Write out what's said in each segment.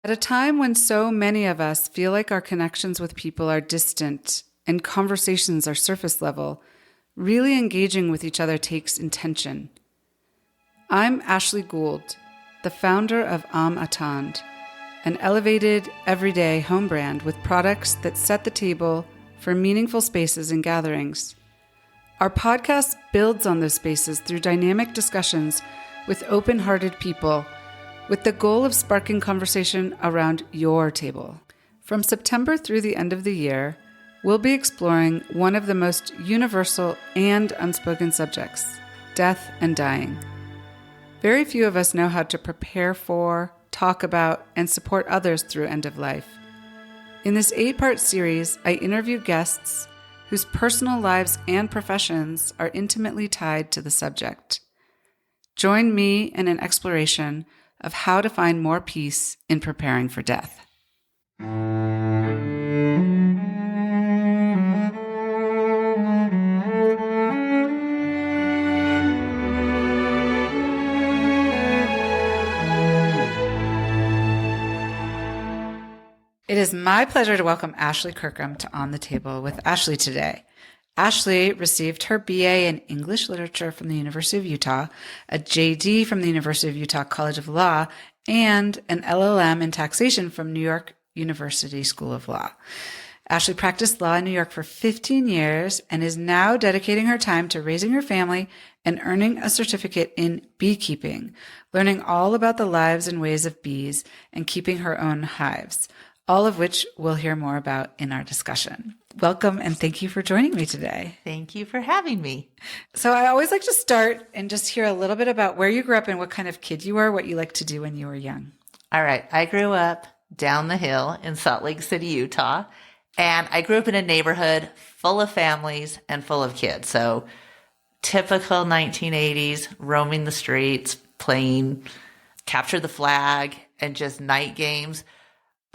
At a time when so many of us feel like our connections with people are distant and conversations are surface level, really engaging with each other takes intention. I'm Ashley Gould, the founder of Attend, an elevated, everyday home brand with products that set the table for meaningful spaces and gatherings. Our podcast builds on those spaces through dynamic discussions with open-hearted people, with the goal of sparking conversation around your table. From September through the end of the year, we'll be exploring one of the most universal and unspoken subjects, death and dying. Very few of us know how to prepare for, talk about, and support others through end of life. In this 8-part series, I interview guests whose personal lives and professions are intimately tied to the subject. Join me in an exploration of how to find more peace in preparing for death. It is my pleasure to welcome Ashley Kirkham to On the Table with Ashley today. Ashley received her BA in English Literature from the University of Utah, a JD from the University of Utah College of Law, and an LLM in Taxation from New York University School of Law. Ashley practiced law in New York for 15 years and is now dedicating her time to raising her family and earning a certificate in beekeeping, learning all about the lives and ways of bees and keeping her own hives, all of which we'll hear more about in our discussion. Welcome and thank you for joining me today. Thank you for having me. So I always like to start and just hear a little bit about where you grew up and what kind of kid you were, what you liked to do when you were young. All right. I grew up down the hill in Salt Lake City, Utah, and I grew up in a neighborhood full of families and full of kids. So typical 1980s, roaming the streets, playing capture the flag and just night games.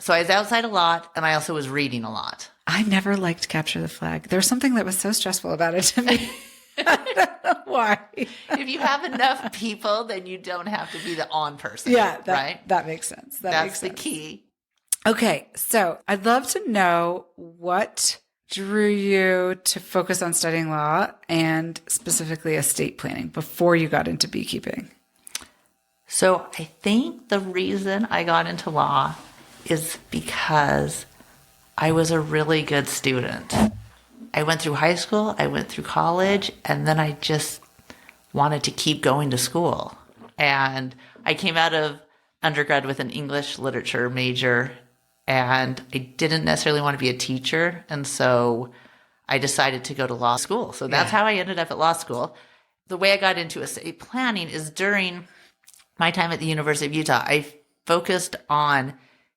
So I was outside a lot, and I also was reading a lot. I never liked Capture the Flag. There was something that was so stressful about it to me. I don't know why. If you have enough people, then you don't have to be the on person. Yeah, right? That makes sense. That's the key. Okay, so I'd love to know what drew you to focus on studying law and specifically estate planning before you got into beekeeping. So I think the reason I got into law is because I was a really good student. I went through high school, I went through college, and then I just wanted to keep going to school. And I came out of undergrad with an English literature major, and I didn't necessarily want to be a teacher. And so I decided to go to law school. So that's how I ended up at law school. The way I got into estate planning is during my time at the University of Utah, I focused on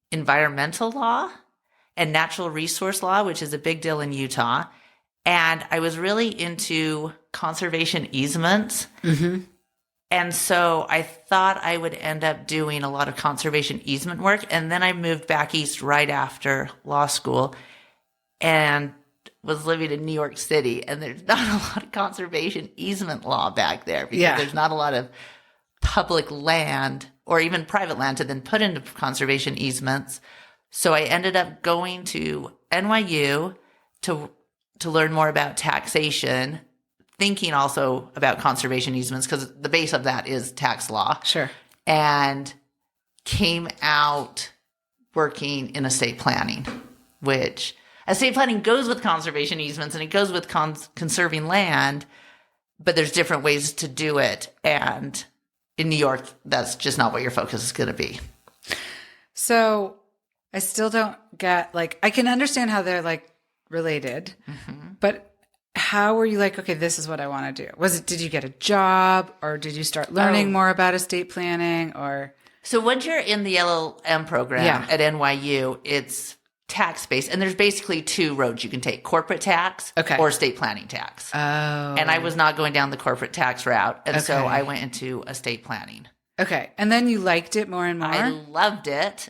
environmental law and natural resource law, which is a big deal in Utah. And I was really into conservation easements. Mm-hmm. And so I thought I would end up doing a lot of conservation easement work. And then I moved back east right after law school and was living in New York City. And there's not a lot of conservation easement law back there because there's not a lot of public land or even private land to then put into conservation easements. So I ended up going to NYU to learn more about taxation, thinking also about conservation easements because the base of that is tax law. Sure. And came out working in estate planning, which estate planning goes with conservation easements and it goes with conserving land, but there's different ways to do it. And in New York, that's just not what your focus is going to be. So I still don't get, I can understand how they're related, but how were you okay, this is what I want to do? Did you get a job or did you start learning more about estate planning or? So once you're in the LLM program at NYU, it's tax-based. And there's basically two roads you can take, corporate tax or estate planning tax. Oh. And I was not going down the corporate tax route. And so I went into estate planning. Okay. And then you liked it more and more? I loved it.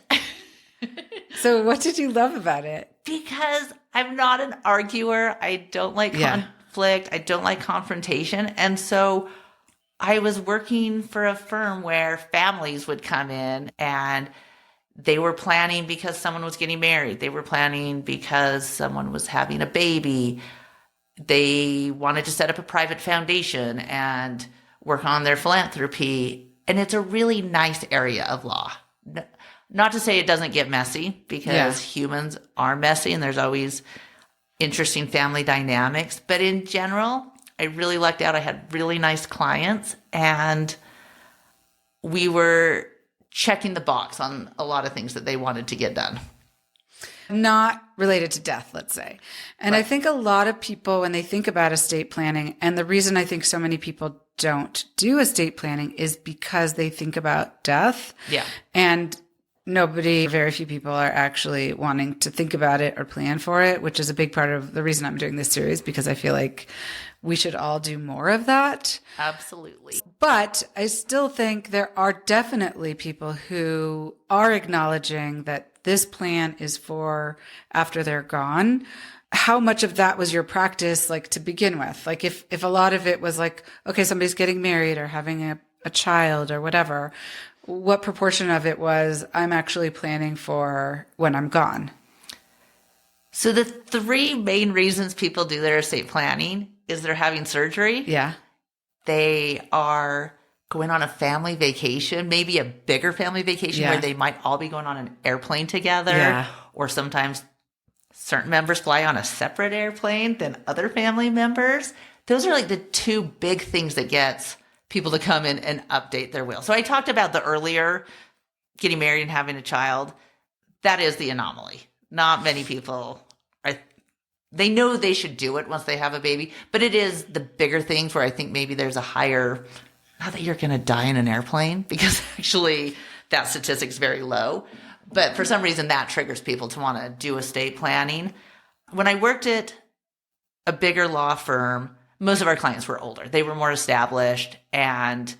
So what did you love about it? Because I'm not an arguer. I don't like conflict. I don't like confrontation. And so I was working for a firm where families would come in and They were planning because someone was getting married. They were planning because someone was having a baby. They wanted to set up a private foundation and work on their philanthropy. And it's a really nice area of law. Not to say it doesn't get messy, because humans are messy and there's always interesting family dynamics. But in general, I really lucked out. I had really nice clients, and we were checking the box on a lot of things that they wanted to get done. Not related to death, let's say. And I think a lot of people, when they think about estate planning, and the reason I think so many people don't do estate planning is because they think about death. Yeah. And very few people are actually wanting to think about it or plan for it, which is a big part of the reason I'm doing this series, because I feel like we should all do more of that. Absolutely. But I still think there are definitely people who are acknowledging that this plan is for after they're gone. How much of that was your practice, like, to begin with? Like, if a lot of it was like, okay, somebody's getting married or having a child or whatever, what proportion of it was, I'm actually planning for when I'm gone? So the three main reasons people do their estate planning is they're having surgery. Yeah. They are going on a family vacation, maybe a bigger family vacation where they might all be going on an airplane together. Yeah. Or sometimes certain members fly on a separate airplane than other family members. Those are like the two big things that gets people to come in and update their will. So I talked about the earlier getting married and having a child. That is the anomaly. Not many people they know they should do it once they have a baby, but it is the bigger things where I think maybe there's a higher, not that you're going to die in an airplane, because actually that statistic is very low. But for some reason that triggers people to want to do estate planning. When I worked at a bigger law firm, most of our clients were older. They were more established and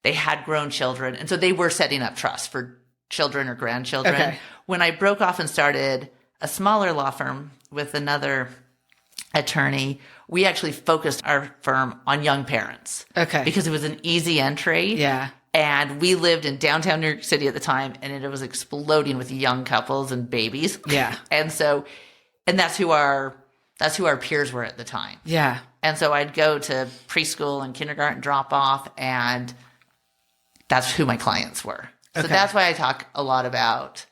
they had grown children. And so they were setting up trusts for children or grandchildren. Okay. When I broke off and started a smaller law firm with another attorney, we actually focused our firm on young parents. Okay. Because it was an easy entry. Yeah. And we lived in downtown New York City at the time, and it was exploding with young couples and babies. Yeah. And that's who our peers were at the time. Yeah. And so I'd go to preschool and kindergarten drop off, and that's who my clients were. So that's why I talk a lot about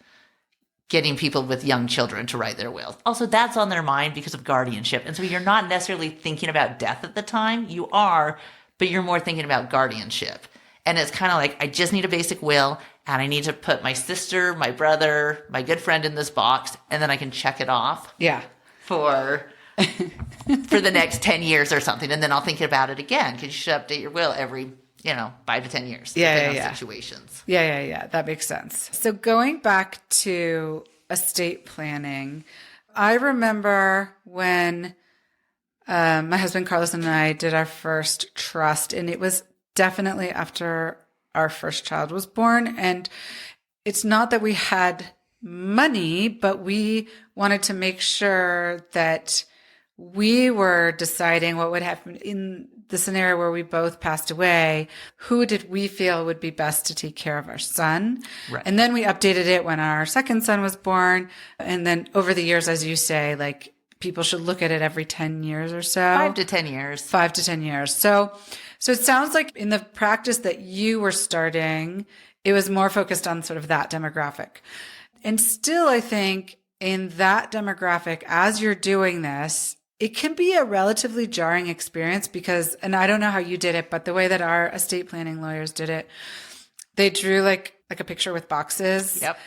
getting people with young children to write their will. Also, that's on their mind because of guardianship. And so you're not necessarily thinking about death at the time. You are, but you're more thinking about guardianship. And it's kind of like, I just need a basic will, and I need to put my sister, my brother, my good friend in this box, and then I can check it off. Yeah. For the next 10 years or something. And then I'll think about it again, because you should update your will every 5 to 10 years. Yeah. Situations. Yeah. That makes sense. So going back to estate planning, I remember when my husband Carlos and I did our first trust, and it was definitely after our first child was born. And it's not that we had money, but we wanted to make sure that we were deciding what would happen in the scenario where we both passed away. Who did we feel would be best to take care of our son? Right. And then we updated it when our second son was born. And then over the years, as you say, like, people should look at it every 10 years or so. 5 to 10 years. 5 to 10 years. So it sounds like in the practice that you were starting, it was more focused on sort of that demographic. And still, I think in that demographic, as you're doing this, it can be a relatively jarring experience because, and I don't know how you did it, but the way that our estate planning lawyers did it, they drew like a picture with boxes. Yep.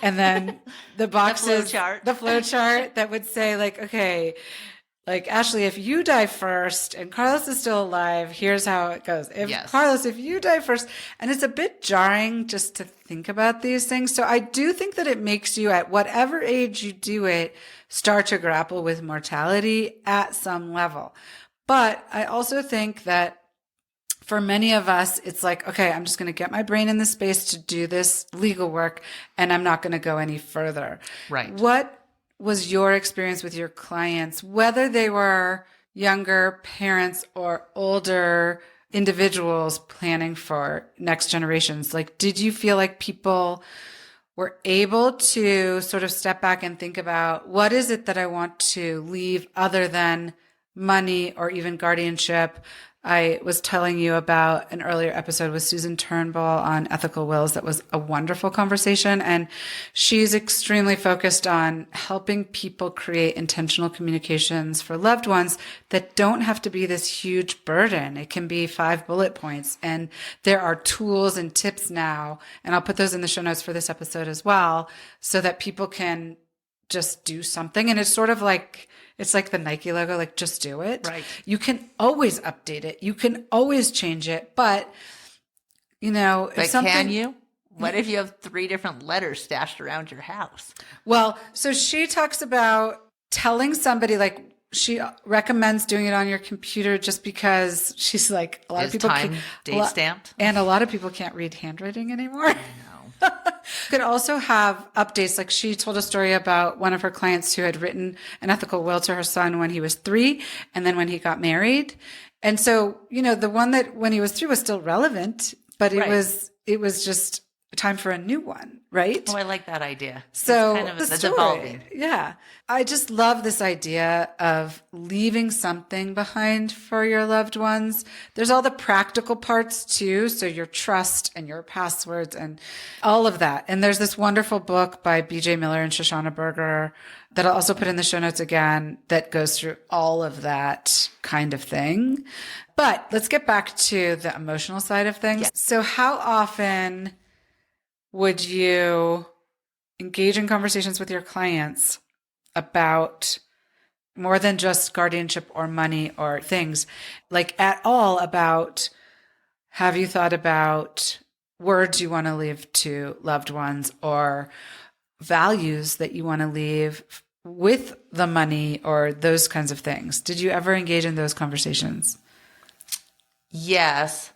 And then the boxes, the flow chart that would say like, okay, like, Ashley, if you die first and Carlos is still alive, here's how it goes. Carlos, if you die first, and it's a bit jarring just to think about these things. So I do think that it makes you, at whatever age you do it, start to grapple with mortality at some level. But I also think that for many of us, it's like, okay, I'm just going to get my brain in the space to do this legal work, and I'm not going to go any further. Right. What was your experience with your clients, whether they were younger parents or older individuals planning for next generations? Like, did you feel like people we're able to sort of step back and think about what is it that I want to leave other than money or even guardianship. I was telling you about an earlier episode with Susan Turnbull on ethical wills. That was a wonderful conversation. And she's extremely focused on helping people create intentional communications for loved ones that don't have to be this huge burden. It can be 5 bullet points. And there are tools and tips now, and I'll put those in the show notes for this episode as well, so that people can just do something. And it's sort of like, it's like the Nike logo, like just do it. Right. You can always update it. You can always change it. But, you know, but can you? What if you have 3 different letters stashed around your house? Well, so she talks about telling somebody, like she recommends doing it on your computer just because she's like, a lot of people date stamped. And a lot of people can't read handwriting anymore. Could also have updates. Like she told a story about one of her clients who had written an ethical will to her son when he was 3 and then when he got married. And so, you know, the one that when he was 3 was still relevant, but it was just time for a new one, right? Oh, I like that idea. So that's evolving. Yeah. I just love this idea of leaving something behind for your loved ones. There's all the practical parts too. So your trust and your passwords and all of that. And there's this wonderful book by BJ Miller and Shoshana Berger that I'll also put in the show notes again that goes through all of that kind of thing. But let's get back to the emotional side of things. Yeah. So how often would you engage in conversations with your clients about more than just guardianship or money or things, like at all about, have you thought about words you want to leave to loved ones or values that you want to leave with the money or those kinds of things? Did you ever engage in those conversations? Yes.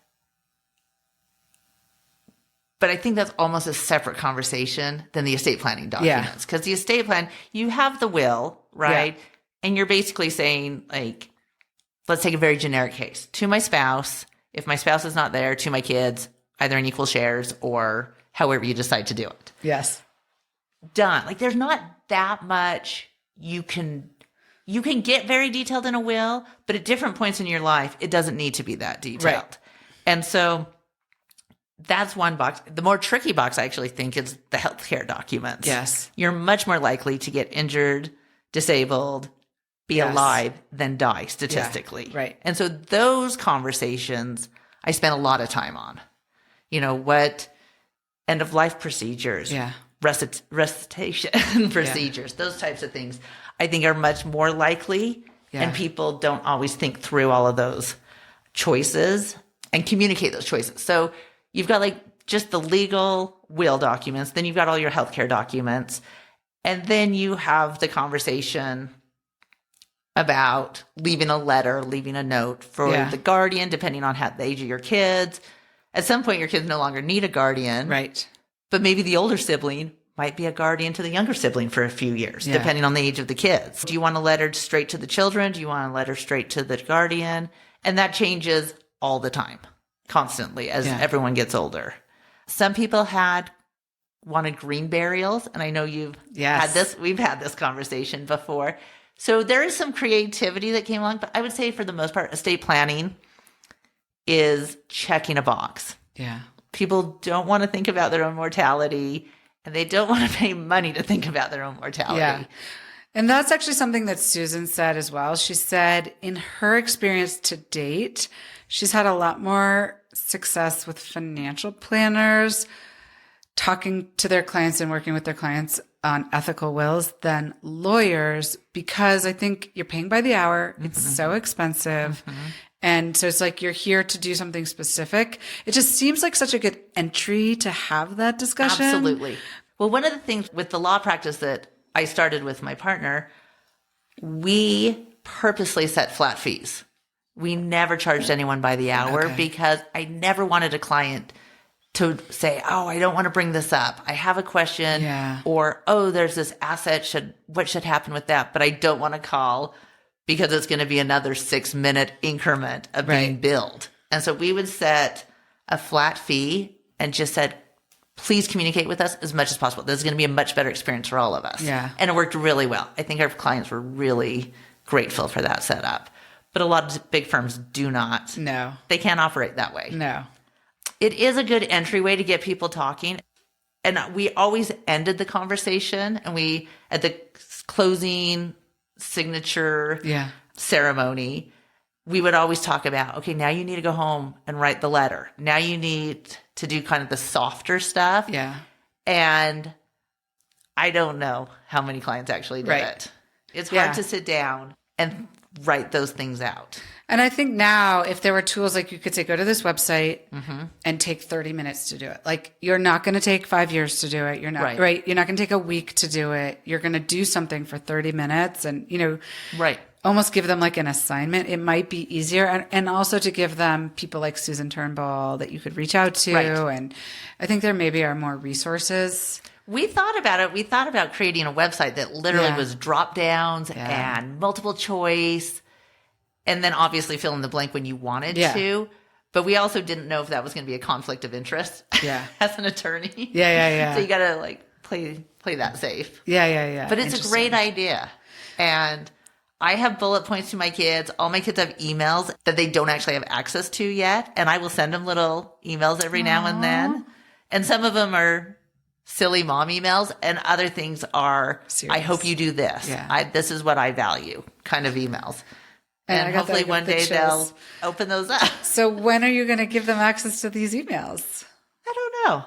But I think that's almost a separate conversation than the estate planning documents. Because the estate plan, you have the will, right? Yeah. And you're basically saying, like, let's take a very generic case. To my spouse, if my spouse is not there, to my kids, either in equal shares or however you decide to do it. Yes. Done. Like, there's not that much you can get very detailed in a will, but at different points in your life, it doesn't need to be that detailed. Right. And so that's one box. The more tricky box, I actually think, is the healthcare documents. Yes. You're much more likely to get injured, disabled, be alive than die statistically. Yeah. Right. And so those conversations I spent a lot of time on. You know, what end of life procedures, recitation procedures, those types of things I think are much more likely. Yeah. And people don't always think through all of those choices and communicate those choices. So you've got like just the legal will documents, then you've got all your healthcare documents, and then you have the conversation about leaving a letter, leaving a note for the guardian, depending on the age of your kids. At some point, your kids no longer need a guardian. Right. But maybe the older sibling might be a guardian to the younger sibling for a few years, depending on the age of the kids. Do you want a letter straight to the children? Do you want a letter straight to the guardian? And that changes all the time, constantly, as everyone gets older. Some people wanted green burials, and I know we've had this conversation before. So there is some creativity that came along, but I would say for the most part, estate planning is checking a box. Yeah. People don't want to think about their own mortality, and they don't want to pay money to think about their own mortality. Yeah. And that's actually something that Susan said as well. She said in her experience to date, she's had a lot more success with financial planners talking to their clients and working with their clients on ethical wills than lawyers, because I think you're paying by the hour. Mm-hmm. It's so expensive. Mm-hmm. And so it's like you're here to do something specific. It just seems like such a good entry to have that discussion. Absolutely. Well, one of the things with the law practice that I started with my partner, we purposely set flat fees. We never charged anyone by the hour because I never wanted a client to say, oh, I don't want to bring this up. I have a question or, oh, there's this asset. What should happen with that? But I don't want to call because it's going to be another 6-minute increment of being billed. And so we would set a flat fee and just said, please communicate with us as much as possible. This is going to be a much better experience for all of us. Yeah. And it worked really well. I think our clients were really grateful for that setup. But a lot of big firms do not. No. They can't operate that way. No. It is a good entryway to get people talking. And we always ended the conversation, and we, at the closing signature ceremony, we would always talk about, okay, now you need to go home and write the letter. Now you need to do kind of the softer stuff. Yeah. And I don't know how many clients actually did it. It's hard to sit down and write those things out. And I think now, if there were tools, like you could say, go to this website and take 30 minutes to do it. Like, you're not going to take 5 years to do it. You're not, right? You're not going to take a week to do it. You're going to do something for 30 minutes and, almost give them like an assignment. It might be easier. And also to give them people like Susan Turnbull that you could reach out to. Right. And I think there maybe are more resources. We thought about it. We thought about creating a website that literally was drop downs and multiple choice. And then obviously fill in the blank when you wanted to. But we also didn't know if that was going to be a conflict of interest as an attorney. Yeah. So you got to like play that safe. Yeah. But it's a great idea. And I have bullet points to my kids. All my kids have emails that they don't actually have access to yet. And I will send them little emails every now and then. And some of them are silly mom emails, and other things are, serious. I hope you do this. This is what I value kind of emails. And hopefully one day they'll open those up. So when are you going to give them access to these emails? I don't know.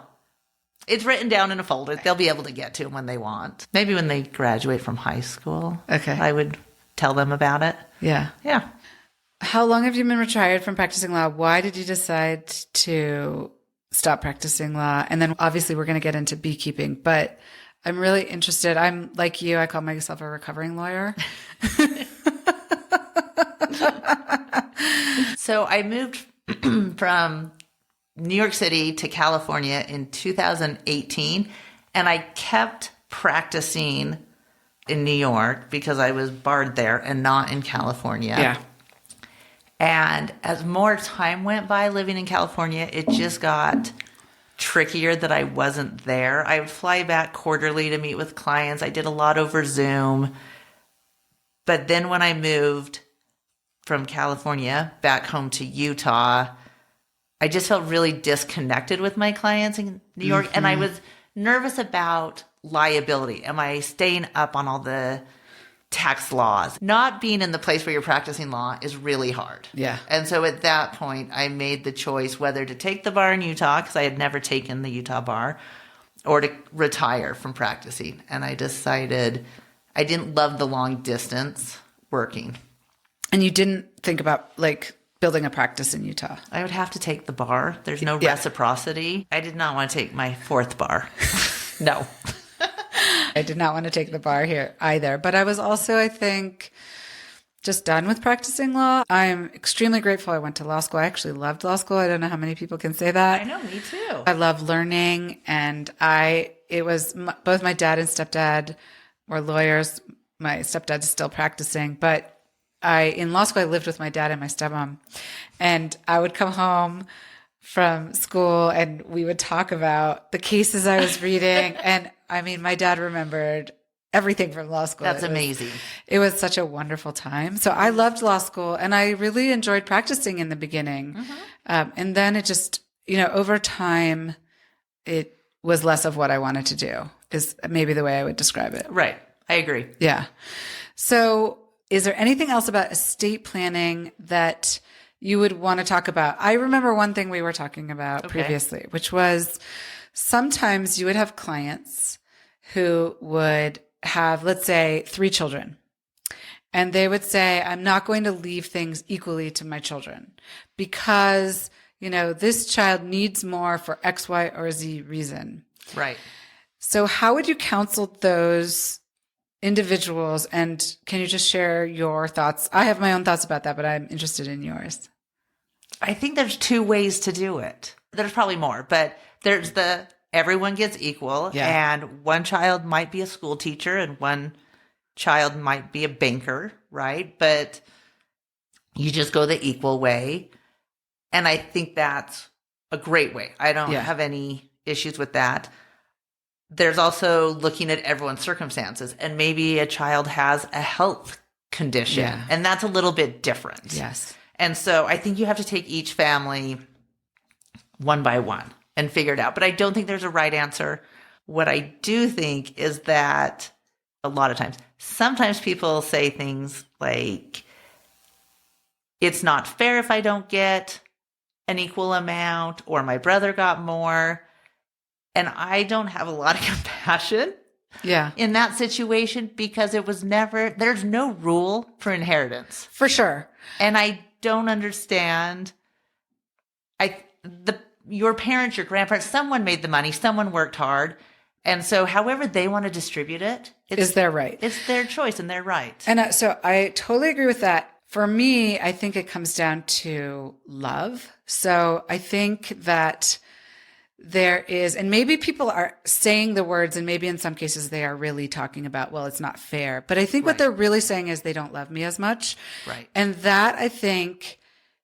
It's written down in a folder. They'll be able to get to them when they want. Maybe when they graduate from high school. Okay. I would tell them about it. Yeah. How long have you been retired from practicing law? Why did you decide to stop practicing law? And then obviously we're going to get into beekeeping, but I'm really interested. I'm like you. I call myself a recovering lawyer. So I moved from New York City to California in 2018, and I kept practicing in New York because I was barred there and not in California. Yeah. And as more time went by living in California, it just got trickier that I wasn't there. I would fly back quarterly to meet with clients. I did a lot over Zoom. But then when I moved from California back home to Utah, I just felt really disconnected with my clients in New York. And I was nervous about liability. Am I staying up on all the tax laws? Not being in the place where you're practicing law is really hard. Yeah. And so at that point, I made the choice whether to take the bar in Utah, because I had never taken the Utah bar, or to retire from practicing. And I decided I didn't love the long distance working. And you didn't think about like building a practice in Utah? I would have to take the bar. There's no reciprocity. I did not want to take my fourth bar. No. I did not want to take the bar here either. But I was also, I think, just done with practicing law. I'm extremely grateful I went to law school. I actually loved law school. I don't know how many people can say that. I know, me too. I love learning. And both my dad and stepdad were lawyers. My stepdad's still practicing. But in law school, I lived with my dad and my stepmom. And I would come home from school and we would talk about the cases I was reading. And I mean, my dad remembered everything from law school. That's amazing. It was such a wonderful time. So I loved law school and I really enjoyed practicing in the beginning. And then it just, over time, it was less of what I wanted to do is maybe the way I would describe it. Right. I agree. Yeah. So is there anything else about estate planning that you would want to talk about? I remember one thing we were talking about previously, which was sometimes you would have clients who would have, let's say, 3 children. And they would say, I'm not going to leave things equally to my children because, this child needs more for X, Y, or Z reason. Right. So how would you counsel those individuals? And can you just share your thoughts? I have my own thoughts about that, but I'm interested in yours. I think there's 2 ways to do it. There's probably more, but there's everyone gets equal, and one child might be a school teacher and one child might be a banker, right? But you just go the equal way. And I think that's a great way. I don't have any issues with that. There's also looking at everyone's circumstances, and maybe a child has a health condition, and that's a little bit different. Yes. And so I think you have to take each family one by one and figure it out. But I don't think there's a right answer. What I do think is that a lot of times, sometimes people say things like, it's not fair if I don't get an equal amount, or my brother got more. And I don't have a lot of compassion in that situation, because it was never, there's no rule for inheritance. For sure. And I don't understand. Your parents, your grandparents, someone made the money, someone worked hard. And so however they want to distribute it, is their right. It's their choice and their right. And so I totally agree with that. For me, I think it comes down to love. So I think that there is, and maybe people are saying the words, and maybe in some cases they are really talking about, well, it's not fair. But I think what they're really saying is they don't love me as much. Right. And that, I think,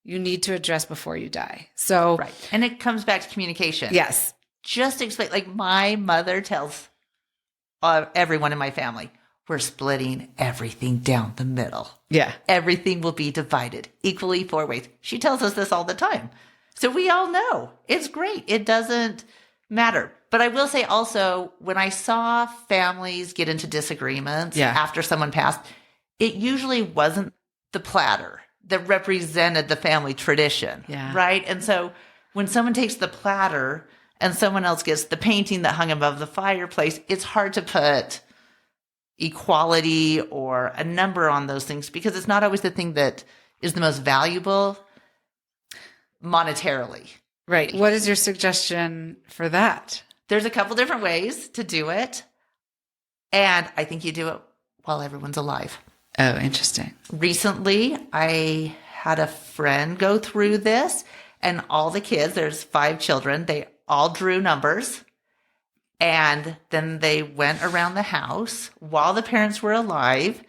you need to address before you die. So, right. And it comes back to communication. Yes. Just explain, like my mother tells everyone in my family, we're splitting everything down the middle. Yeah. Everything will be divided equally 4 ways. She tells us this all the time. So we all know it's great. It doesn't matter. But I will say also, when I saw families get into disagreements after someone passed, it usually wasn't the platter that represented the family tradition. Yeah. Right. And so when someone takes the platter and someone else gets the painting that hung above the fireplace, it's hard to put equality or a number on those things, because it's not always the thing that is the most valuable monetarily. Right. What is your suggestion for that? There's a couple different ways to do it. And I think you do it while everyone's alive. Oh, interesting. Recently, I had a friend go through this, and all the kids, there's 5 children, they all drew numbers. And then they went around the house while the parents were alive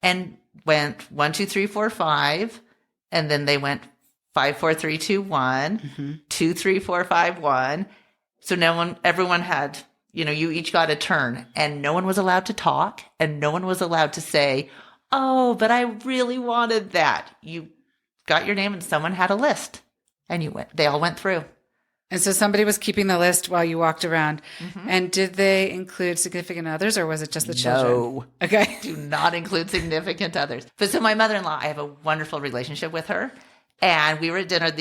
and went 1, 2, 3, 4, 5. And then they went 5, 4, 3, 2, 1, 2, 3, 4, 5, 1. So everyone had, you each got a turn, and no one was allowed to talk, and no one was allowed to say, oh, but I really wanted that. You got your name and someone had a list, and they all went through. And so somebody was keeping the list while you walked around. And did they include significant others, or was it just the children? No. Okay. Do not include significant others. But so my mother-in-law, I have a wonderful relationship with her. And we were at dinner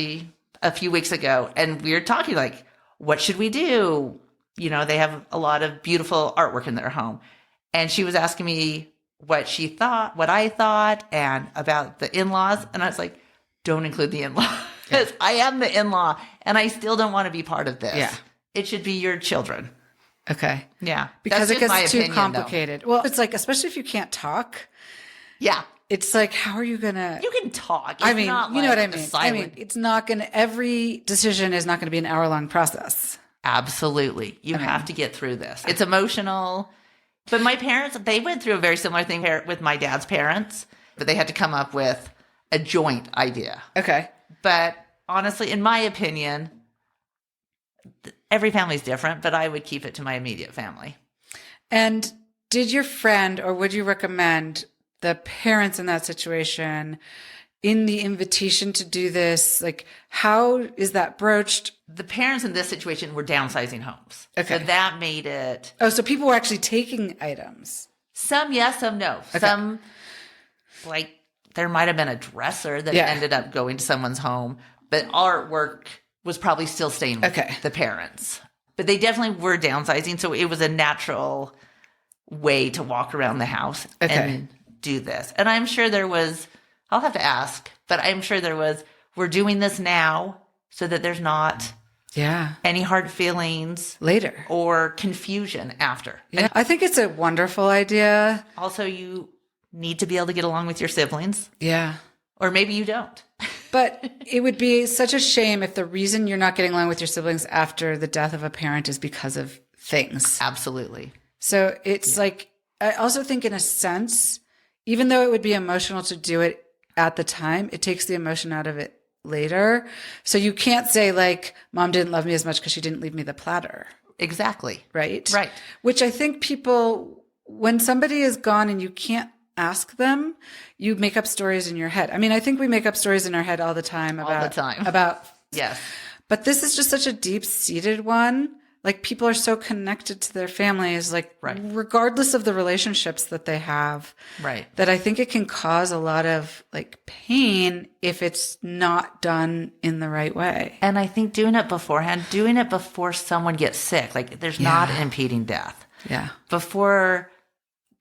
a few weeks ago, and we were talking like, what should we do? They have a lot of beautiful artwork in their home. And she was asking me what she thought, what I thought, and about the in-laws. And I was like, don't include the in-laws. Because I am the in-law, and I still don't want to be part of this. Yeah. It should be your children. Okay. Yeah. Because That's it just my gets too opinion, complicated. Though. Well, it's like, especially if you can't talk. Yeah. It's like, how are you going to... You can talk. It's I mean, not you know like what I mean? silent. I mean, it's not going to... Every decision is not going to be an hour-long process. Absolutely. You have to get through this. It's emotional. But my parents, they went through a very similar thing with my dad's parents, but they had to come up with a joint idea. Okay. But honestly, in my opinion, every family's different, but I would keep it to my immediate family. And did your friend, or would you recommend the parents in that situation, in the invitation to do this, like, how is that broached? The parents in this situation were downsizing homes. Okay. So that made it... Oh, so people were actually taking items. Some yes, some no. Okay. Some, like, there might have been a dresser that ended up going to someone's home, but artwork was probably still staying with the parents. But they definitely were downsizing, so it was a natural way to walk around the house and do this. And I'm sure there was... I'll have to ask, but I'm sure there was, we're doing this now so that there's not any hard feelings later or confusion after. Yeah, I think it's a wonderful idea. Also, you need to be able to get along with your siblings. Yeah. Or maybe you don't. But it would be such a shame if the reason you're not getting along with your siblings after the death of a parent is because of things. Absolutely. So it's like, I also think in a sense, even though it would be emotional to do it at the time, it takes the emotion out of it later. So you can't say like, mom didn't love me as much because she didn't leave me the platter. Exactly. Right? Right. Which I think people, when somebody is gone and you can't ask them, you make up stories in your head. I mean, I think we make up stories in our head all the time about, Yes. but this is just such a deep-seated one. Like people are so connected to their families, like Right. regardless of the relationships that they have, Right. that I think it can cause a lot of like pain if it's not done in the right way. And I think doing it beforehand, doing it before someone gets sick, like there's not an impeding death. Yeah. Before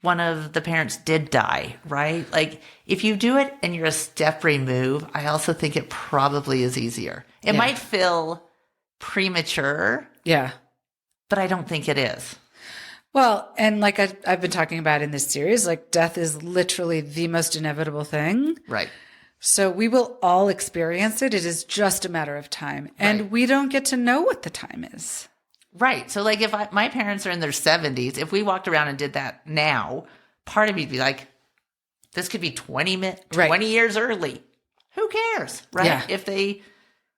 one of the parents did die, right? Like if you do it and you're a step removed, I also think it probably is easier. It might feel premature. Yeah. But I don't think it is. Well, and like I've been talking about in this series, like death is literally the most inevitable thing. Right. So we will all experience it. It is just a matter of time. And we don't get to know what the time is. Right. So like if my parents are in their 70s, if we walked around and did that now, part of me would be like, this could be 20 years early. Who cares? Right. Yeah. If they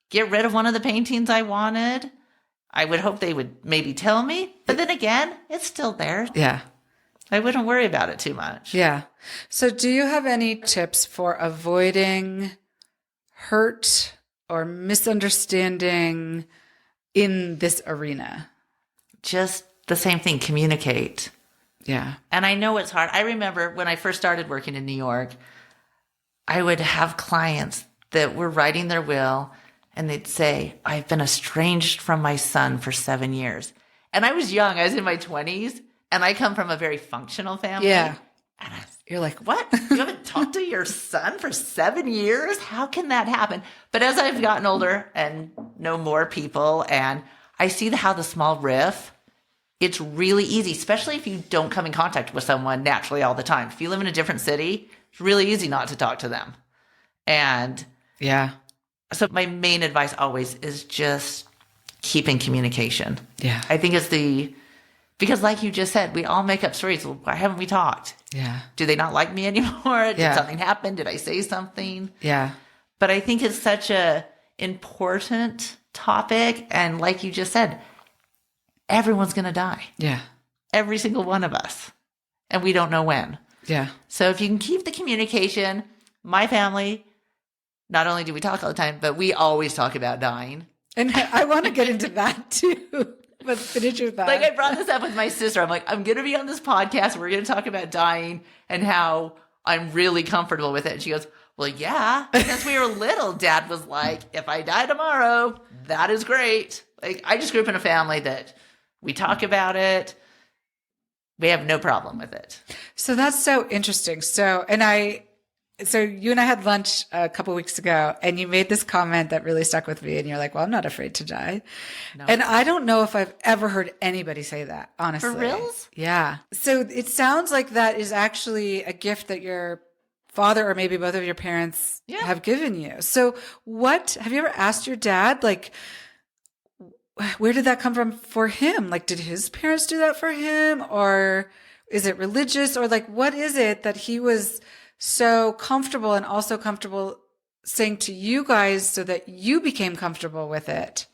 get rid of one of the paintings I wanted, I would hope they would maybe tell me. But then again, it's still there. Yeah. I wouldn't worry about it too much. Yeah. So do you have any tips for avoiding hurt or misunderstanding in this arena? Just the same thing, communicate. Yeah. And I know it's hard. I remember when I first started working in New York, I would have clients that were writing their will and they'd say, I've been estranged from my son for 7 years. And I was young. I was in my 20s. And I come from a very functional family. Yeah. And You're like, what? You haven't talked to your son for 7 years? How can that happen? But as I've gotten older and know more people, and I see how the small riff, it's really easy, especially if you don't come in contact with someone naturally all the time. If you live in a different city, it's really easy not to talk to them. And yeah. So my main advice always is just keep in communication. Yeah. I think because like you just said, we all make up stories. Well, why haven't we talked? Yeah. Do they not like me anymore? Did something happen? Did I say something? Yeah. But I think it's such a important topic. And like you just said, everyone's going to die. Yeah. Every single one of us. And we don't know when. Yeah. So if you can keep the communication, my family, not only do we talk all the time, but we always talk about dying. And I want to get into that too. But finish your thought. Like I brought this up with my sister. I'm like, I'm going to be on this podcast. We're going to talk about dying and how I'm really comfortable with it. And she goes, well, yeah. Since we were little, Dad was like, if I die tomorrow, that is great. Like I just grew up in a family that we talk about it. We have no problem with it. So that's so interesting. So you and I had lunch a couple weeks ago and you made this comment that really stuck with me and you're like, well, I'm not afraid to die. No. And I don't know if I've ever heard anybody say that, honestly. For reals? Yeah. So it sounds like that is actually a gift that your father or maybe both of your parents have given you. So have you ever asked your dad, like, where did that come from for him? Like, did his parents do that for him? Or is it religious? Or like, what is it that he was so comfortable and also comfortable saying to you guys so that you became comfortable with it?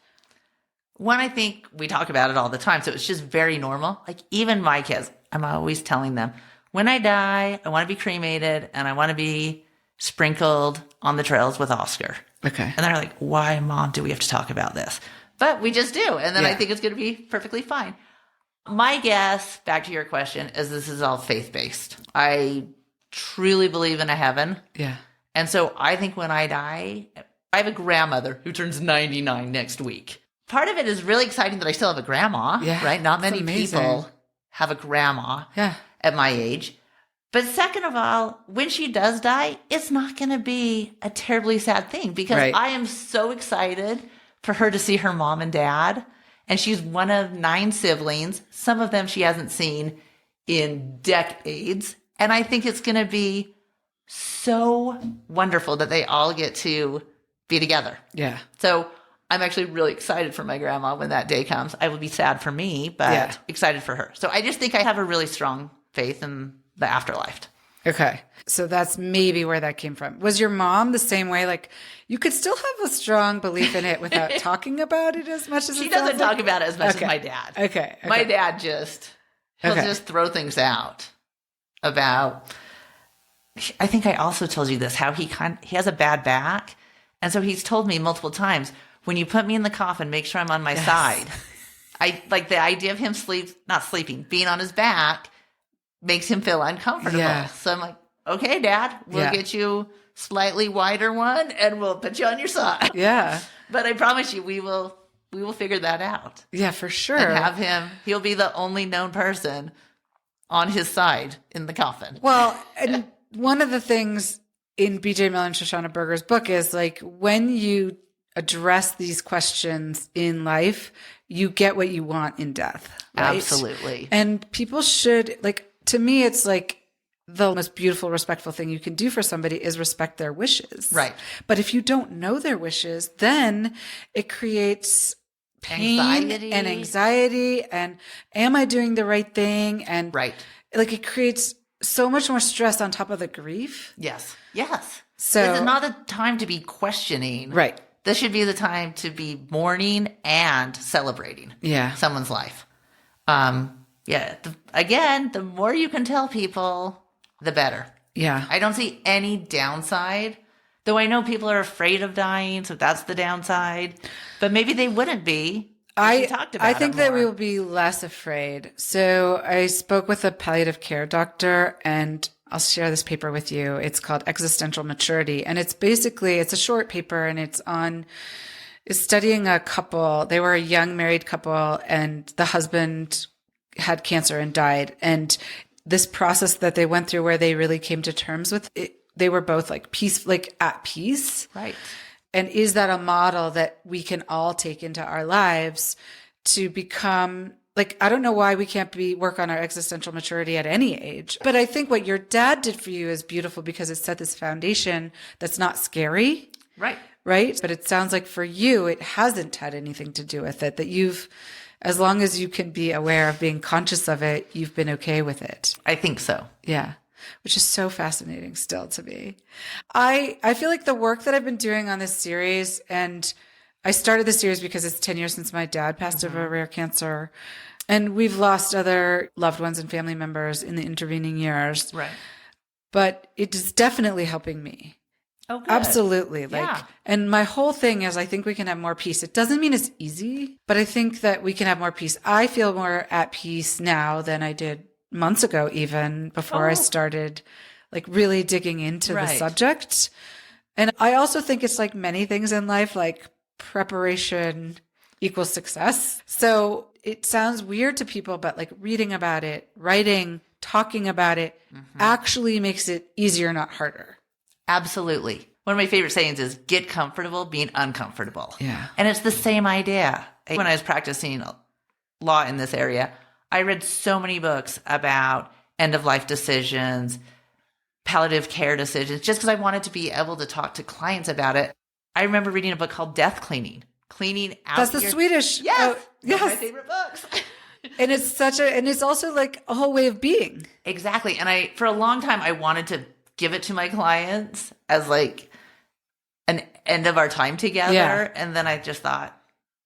One, I think we talk about it all the time. So it's just very normal. Like even my kids, I'm always telling them, when I die, I want to be cremated and I want to be sprinkled on the trails with Oscar. Okay. And they're like, why, Mom, do we have to talk about this? But we just do. And then I think it's going to be perfectly fine. My guess, back to your question, is this is all faith-based. I truly believe in a heaven. Yeah. And so I think when I die, I have a grandmother who turns 99 next week. Part of it is really exciting that I still have a grandma, right? Not many people have a grandma at my age. But second of all, when she does die, it's not going to be a terribly sad thing because I am so excited for her to see her mom and dad. And she's one of 9 siblings. Some of them she hasn't seen in decades. And I think it's going to be so wonderful that they all get to be together. Yeah. So I'm actually really excited for my grandma when that day comes. I will be sad for me, but excited for her. So I just think I have a really strong faith in the afterlife. Okay. So that's maybe where that came from. Was your mom the same way? Like, you could still have a strong belief in it without talking about it as much as She doesn't talk about it as much as my dad. Okay. My dad he'll just throw things out about, I think I also told you this, how he has a bad back. And so he's told me multiple times, when you put me in the coffin, make sure I'm on my side. I like the idea of him being on his back makes him feel uncomfortable. Yeah. So I'm like, okay, Dad, we'll get you slightly wider one and we'll put you on your side. Yeah. But I promise you, we will figure that out. Yeah, for sure. And he'll be the only known person on his side in the coffin. Well, and one of the things in BJ Miller and Shoshana Berger's book is like, when you address these questions in life, you get what you want in death. Right? Absolutely. And people should, like, to me, it's like the most beautiful, respectful thing you can do for somebody is respect their wishes. Right. But if you don't know their wishes, then it creates pain and anxiety and am I doing the right thing? And right. Like, it creates so much more stress on top of the grief. Yes. Yes. So it's not the time to be questioning. Right. This should be the time to be mourning and celebrating someone's life. Again, the more you can tell people, the better. Yeah. I don't see any downside, though I know people are afraid of dying, so that's the downside. But maybe they wouldn't be. I think that we will be less afraid. So I spoke with a palliative care doctor, and I'll share this paper with you. It's called Existential Maturity. And it's a short paper, and it's studying a couple. They were a young married couple, and the husband had cancer and died. And this process that they went through where they really came to terms with it, they were both at peace. Right. And is that a model that we can all take into our lives to become, like, I don't know why we can't work on our existential maturity at any age. But I think what your dad did for you is beautiful because it set this foundation that's not scary. Right. Right. But it sounds like for you, it hasn't had anything to do with it, that as long as you can be aware of being conscious of it, you've been okay with it. I think so. Yeah. Which is so fascinating still to me. I feel like the work that I've been doing on this series, and I started the series because it's 10 years since my dad passed of a rare cancer, and we've lost other loved ones and family members in the intervening years. Right. But it is definitely helping me. Oh, good. Absolutely. And my whole thing is I think we can have more peace. It doesn't mean it's easy, but I think that we can have more peace. I feel more at peace now than I did months ago, even before I started like really digging into the subject. And I also think it's like many things in life, like preparation equals success. So it sounds weird to people, but like reading about it, writing, talking about it actually makes it easier, not harder. Absolutely. One of my favorite sayings is get comfortable being uncomfortable. Yeah. And it's the same idea. When I was practicing law in this area, I read so many books about end-of-life decisions, palliative care decisions, just because I wanted to be able to talk to clients about it. I remember reading a book called Death Cleaning. Cleaning out. That's the Swedish. Yes. Yes. One of my favorite books. And it's also like a whole way of being. Exactly. And for a long time, I wanted to give it to my clients as like an end of our time together. Yeah. And then I just thought,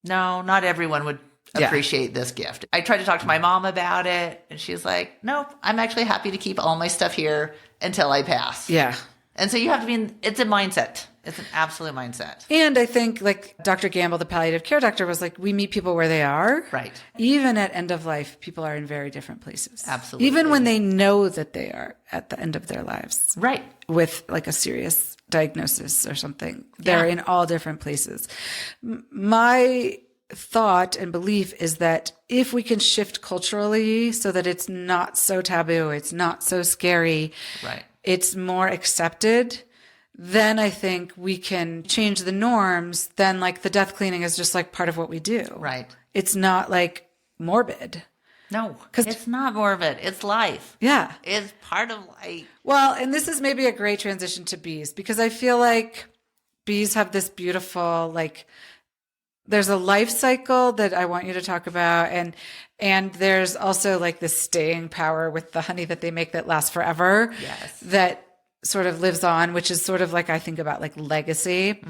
no, not everyone would appreciate this gift. I tried to talk to my mom about it, and she's like, nope, I'm actually happy to keep all my stuff here until I pass. Yeah. And so you have to it's a mindset. It's an absolute mindset. And I think like Dr. Gamble, the palliative care doctor, was like, we meet people where they are. Right. Even at end of life, people are in very different places. Absolutely. Even when they know that they are at the end of their lives. Right. With like a serious diagnosis or something. They're in all different places. My thought and belief is that if we can shift culturally so that it's not so taboo, it's not so scary, right, it's more accepted, then I think we can change the norms. Then like the death cleaning is just like part of what we do. Right. It's not like morbid. No, because it's not morbid. It's life. Yeah. It's part of life. Well, and this is maybe a great transition to bees, because I feel like bees have this beautiful, like, there's a life cycle that I want you to talk about, and there's also like this staying power with the honey that they make that lasts forever. Yes. That sort of lives on, which is sort of like I think about like legacy.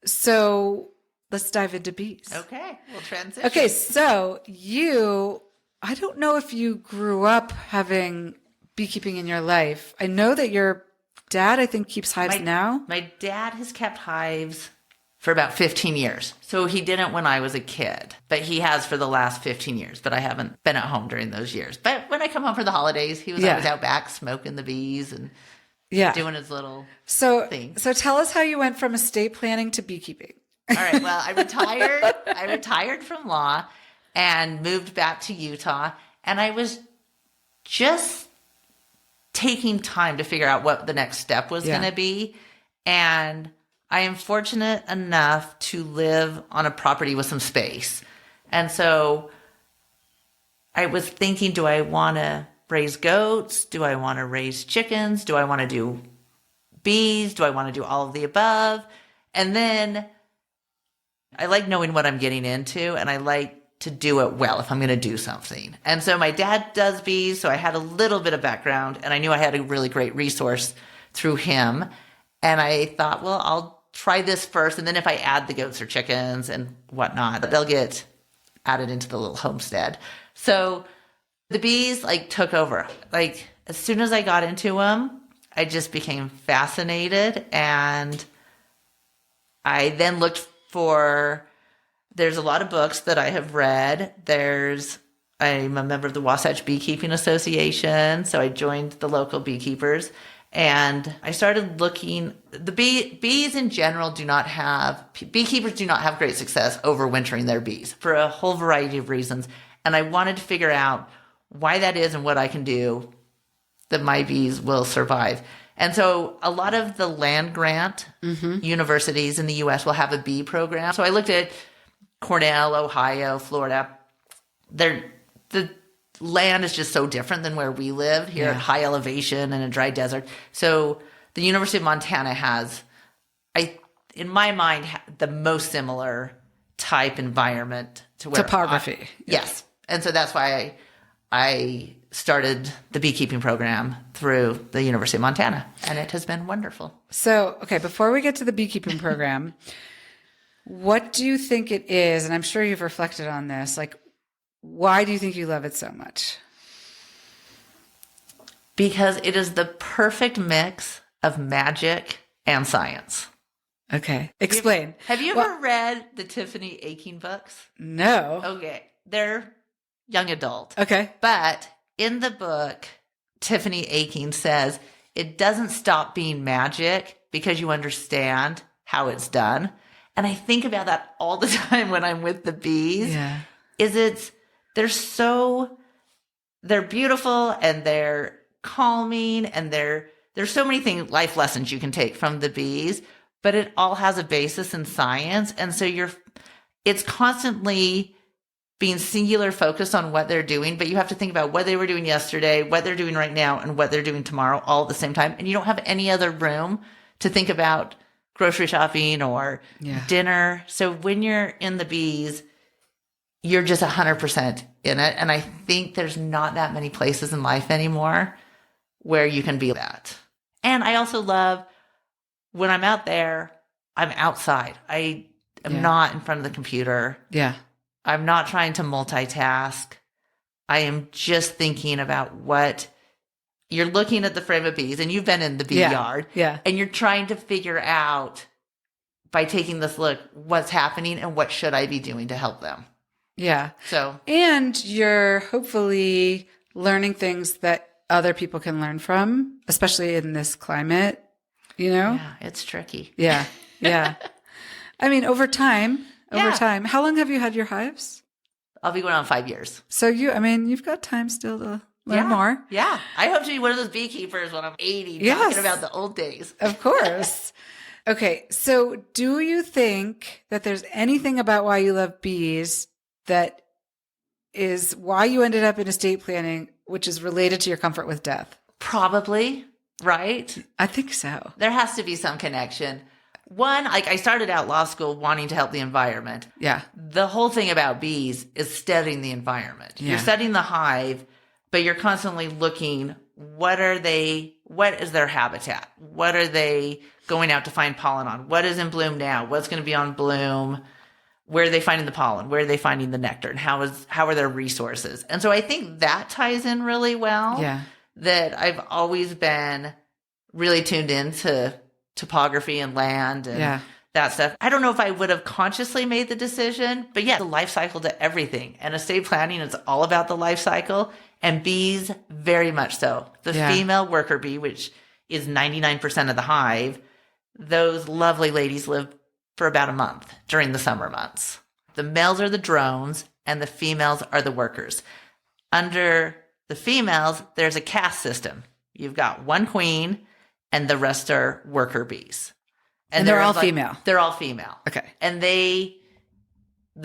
So let's dive into bees. Okay, we'll transition. Okay, so I don't know if you grew up having beekeeping in your life. I know that your dad, I think, keeps hives now. My dad has kept hives for about 15 years. So he didn't when I was a kid, but he has for the last 15 years. But I haven't been at home during those years. But when I come home for the holidays, he was always out back smoking the bees and doing his little thing. So tell us how you went from estate planning to beekeeping. All right. Well, I retired from law and moved back to Utah. And I was just taking time to figure out what the next step was going to be. And I am fortunate enough to live on a property with some space. And so I was thinking, do I want to raise goats? Do I want to raise chickens? Do I want to do bees? Do I want to do all of the above? And then I like knowing what I'm getting into, and I like to do it well if I'm going to do something. And so my dad does bees, so I had a little bit of background, and I knew I had a really great resource through him. And I thought, well, I'll try this first, and then if I add the goats or chickens and whatnot, they'll get added into the little homestead. So the bees took over. As soon as I got into them, I just became fascinated, and I then looked there's a lot of books that I have read. I'm a member of the Wasatch Beekeeping Association, so I joined the local beekeepers, and I started looking. The bees in general beekeepers do not have great success overwintering their bees for a whole variety of reasons, and I wanted to figure out why that is and what I can do that my bees will survive. And so a lot of the land grant universities in the U.S. will have a bee program. So I looked at Cornell, Ohio, Florida. The land is just so different than where we live here at high elevation and a dry desert. So the University of Montana has, in my mind, the most similar type environment to where topography. Yes. And so that's why I started the beekeeping program through the University of Montana, and it has been wonderful. So, okay, before we get to the beekeeping program, what do you think it is? And I'm sure you've reflected on this. Why do you think you love it so much? Because it is the perfect mix of magic and science. Okay, explain. Have you ever read the Tiffany Aching books? No. Okay, they're young adult. Okay. But in the book, Tiffany Aching says it doesn't stop being magic because you understand how it's done. And I think about that all the time when I'm with the bees. Yeah. They're beautiful and they're calming, and there's so many life lessons you can take from the bees, but it all has a basis in science. And so it's constantly being singular focused on what they're doing, but you have to think about what they were doing yesterday, what they're doing right now, and what they're doing tomorrow all at the same time. And you don't have any other room to think about grocery shopping or dinner. So when you're in the bees, you're just 100% in it. And I think there's not that many places in life anymore where you can be that. And I also love when I'm out there, I'm outside. I am not in front of the computer. Yeah. I'm not trying to multitask. I am just thinking about what you're looking at the frame of bees, and you've been in the bee yard. Yeah. And you're trying to figure out by taking this look, what's happening and what should I be doing to help them. Yeah. So, and you're hopefully learning things that other people can learn from, especially in this climate, Yeah, it's tricky. Yeah. Yeah. I mean, over time, how long have you had your hives? I'll be going on 5 years. So you've got time still to learn more. Yeah. I hope to be one of those beekeepers when I'm 80 talking about the old days. Of course. Okay. So do you think that there's anything about why you love bees that is why you ended up in estate planning, which is related to your comfort with death? Probably, right? I think so. There has to be some connection. One, like I started out law school wanting to help the environment. Yeah. The whole thing about bees is studying the environment. Yeah. You're studying the hive, but you're constantly looking, what is their habitat? What are they going out to find pollen on? What is in bloom now? What's going to be on bloom? Where are they finding the pollen? Where are they finding the nectar? And how are their resources? And so I think that ties in really well. Yeah. That I've always been really tuned into topography and land and that stuff. I don't know if I would have consciously made the decision, but yeah, the life cycle to everything. And estate planning is all about the life cycle, and bees very much so. The female worker bee, which is 99% of the hive, those lovely ladies live for about a month during the summer months. The males are the drones and the females are the workers. Under the females, there's a caste system. You've got one queen and the rest are worker bees. And they're all female. They're all female. Okay. And the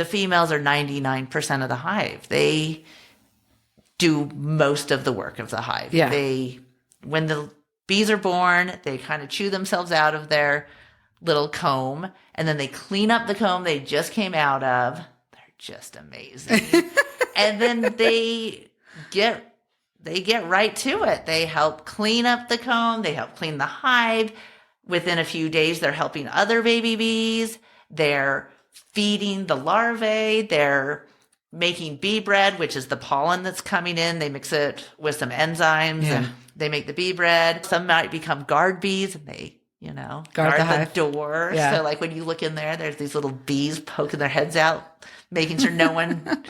females are 99% of the hive. They do most of the work of the hive. Yeah. When the bees are born, they kind of chew themselves out of their little comb, and then they clean up the comb they just came out of. They're just amazing. And then they get right to it. They help clean up the comb. They help clean the hive. Within a few days, they're helping other baby bees. They're feeding the larvae. They're making bee bread, which is the pollen that's coming in. They mix it with some enzymes and they make the bee bread. Some might become guard bees and they, guard the door. Yeah. So like when you look in there, there's these little bees poking their heads out, making sure no one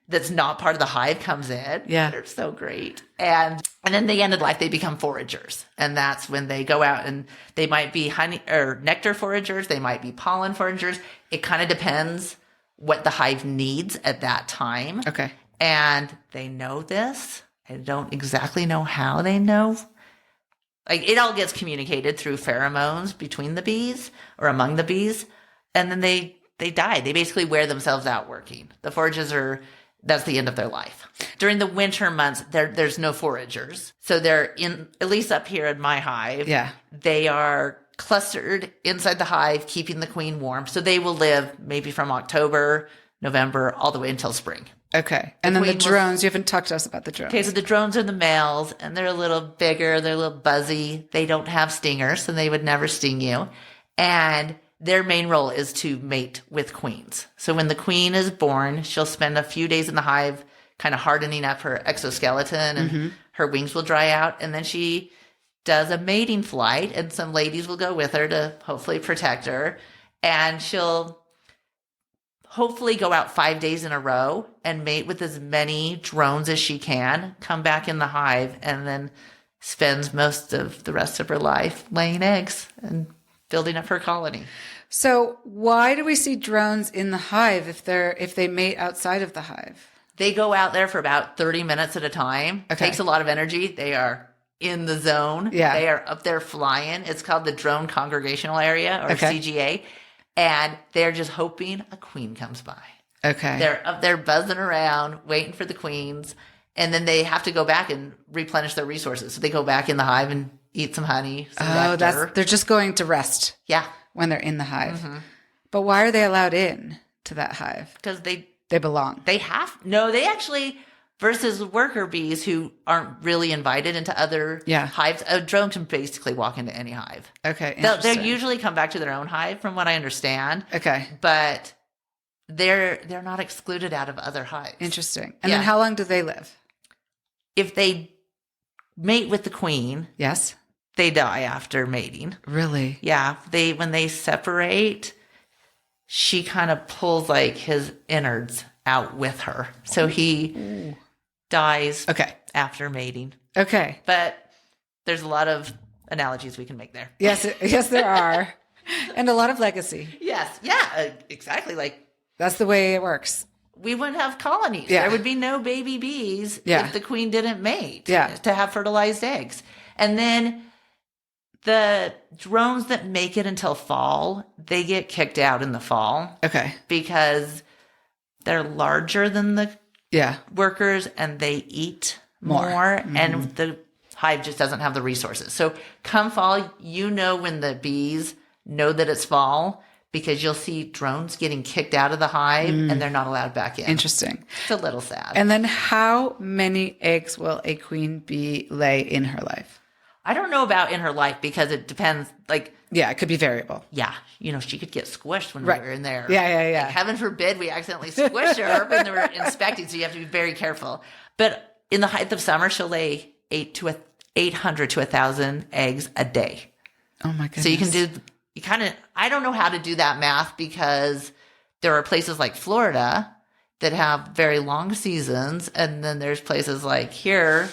that's not part of the hive comes in. Yeah. They're so great. And then the end of life, they become foragers. And that's when they go out and they might be honey or nectar foragers. They might be pollen foragers. It kind of depends what the hive needs at that time. Okay. And they know this. I don't exactly know how they know. Like it all gets communicated through pheromones between the bees or among the bees. And then they die. They basically wear themselves out working. The foragers that's the end of their life. During the winter months, there's no foragers. So they're at least up here in my hive. Yeah. They are clustered inside the hive, keeping the queen warm. So they will live maybe from October, November, all the way until spring. Okay. And then the drones, you haven't talked to us about the drones. Okay, so the drones are the males, and they're a little bigger. They're a little buzzy. They don't have stingers, so they would never sting you. And their main role is to mate with queens. So when the queen is born, she'll spend a few days in the hive kind of hardening up her exoskeleton, and her wings will dry out. And then she does a mating flight, and some ladies will go with her to hopefully protect her. And she'll hopefully go out 5 days in a row and mate with as many drones as she can, come back in the hive, and then spends most of the rest of her life laying eggs and building up her colony. So why do we see drones in the hive if they mate outside of the hive? They go out there for about 30 minutes at a time. Okay. It takes a lot of energy. They are in the zone. Yeah. They are up there flying. It's called the Drone Congregational Area, or Okay. CGA. And they're just hoping a queen comes by. Okay. They're up there buzzing around, waiting for the queens. And then they have to go back and replenish their resources. So they go back in the hive and eat some honey, some nectar. They're just going to rest. Yeah. When they're in the hive. But why are they allowed in to that hive? Because they belong. They actually, versus worker bees who aren't really invited into other hives, a drone can basically walk into any hive. Okay. They'll usually come back to their own hive from what I understand. Okay. But they're not excluded out of other hives. Interesting. And then how long do they live? If they mate with the queen. Yes. They die after mating. Really? Yeah. When they separate, she kind of pulls like his innards out with her. So he dies after mating. Okay. But there's a lot of analogies we can make there. Yes, there are. And a lot of legacy. Yes. Yeah, exactly. Like that's the way it works. We wouldn't have colonies. Yeah. There would be no baby bees if the queen didn't mate to have fertilized eggs. And then the drones that make it until fall, they get kicked out in the fall. Okay. Because they're larger than the workers and they eat more. And the hive just doesn't have the resources. So come fall, when the bees know that it's fall because you'll see drones getting kicked out of the hive and they're not allowed back in. Interesting. It's a little sad. And then how many eggs will a queen bee lay in her life? I don't know about in her life because it depends. Like, yeah, it could be variable. Yeah. She could get squished when we were in there. Yeah. Like, heaven forbid we accidentally squish her when they were inspecting. So you have to be very careful. But in the height of summer, she'll lay 800 to 1,000 eggs a day. Oh my goodness. So I don't know how to do that math because there are places like Florida that have very long seasons. And then there's places like here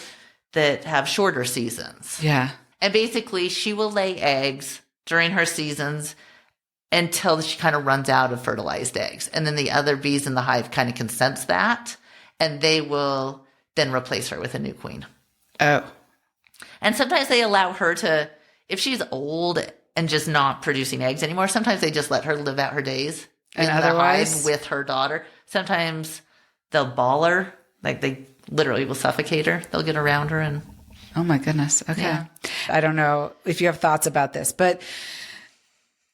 that have shorter seasons. Yeah. And basically she will lay eggs during her seasons until she kind of runs out of fertilized eggs. And then the other bees in the hive kind of can sense that and they will then replace her with a new queen. Oh. And sometimes they allow her to, if she's old and just not producing eggs anymore, sometimes they just let her live out her days and in otherwise the hive with her daughter. Sometimes they'll ball her, like they literally will suffocate her. They'll get around her and... Oh my goodness. Okay. Yeah. I don't know if you have thoughts about this, but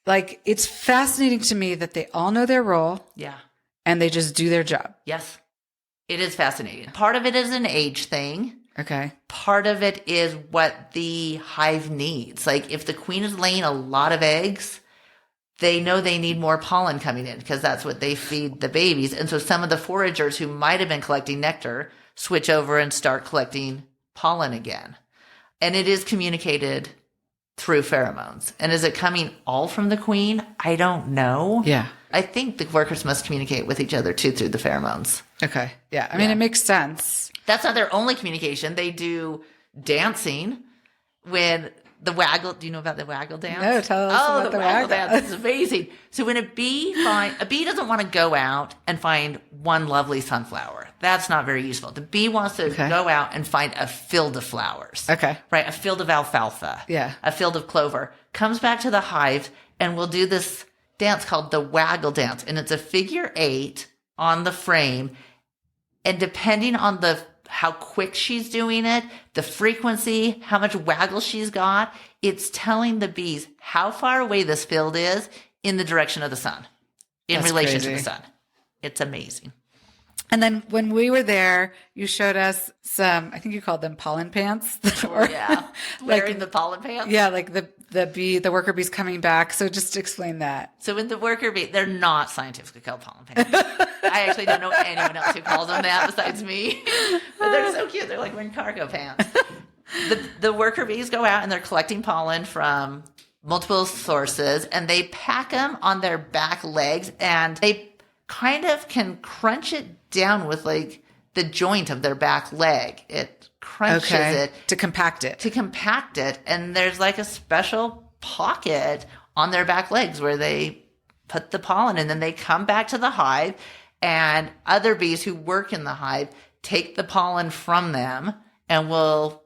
like it's fascinating to me that they all know their role. Yeah. And they just do their job. Yes. It is fascinating. Part of it is an age thing. Okay. Part of it is what the hive needs. Like if the queen is laying a lot of eggs, they know they need more pollen coming in because that's what they feed the babies. And so some of the foragers who might have been collecting nectar switch over and start collecting pollen again. And it is communicated through pheromones. And is it coming all from the queen? I don't know. Yeah. I think the workers must communicate with each other too through the pheromones. Okay. Yeah. I mean, it makes sense. That's not their only communication. They do dancing when the waggle. Do you know about the waggle dance? No, tell us about the waggle dance. It's amazing. So when a bee doesn't want to go out and find one lovely sunflower. That's not very useful. The bee wants to go out and find a field of flowers. Okay. Right. A field of alfalfa. Yeah. A field of clover. Comes back to the hive and will do this dance called the waggle dance. And it's a figure 8 on the frame. And depending on how quick she's doing it, the frequency, how much waggle she's got, it's telling the bees how far away this field is in the direction of the sun, in relation to the sun. It's amazing. And then when we were there, you showed us some, I think you called them pollen pants. Wearing the pollen pants. Yeah, like the worker bees coming back. So just explain that. So when the worker bee, they're not scientifically called pollen pants. I actually don't know anyone else who calls them that besides me. But they're so cute. They're like wearing cargo pants. The worker bees go out and they're collecting pollen from multiple sources and they pack them on their back legs and they kind of can crunch it down with like the joint of their back leg. It crunches it. To compact it. And there's like a special pocket on their back legs where they put the pollen and then they come back to the hive and other bees who work in the hive take the pollen from them and will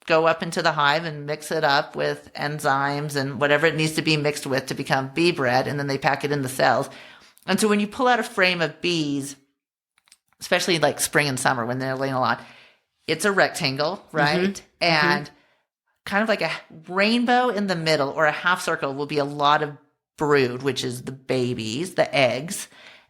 go up into the hive and mix it up with enzymes and whatever it needs to be mixed with to become bee bread. And then they pack it in the cells. And so when you pull out a frame of bees, especially like spring and summer when they're laying a lot, it's a rectangle, right? Mm-hmm. And kind of like a rainbow in the middle or a half circle will be a lot of brood, which is the babies, the eggs.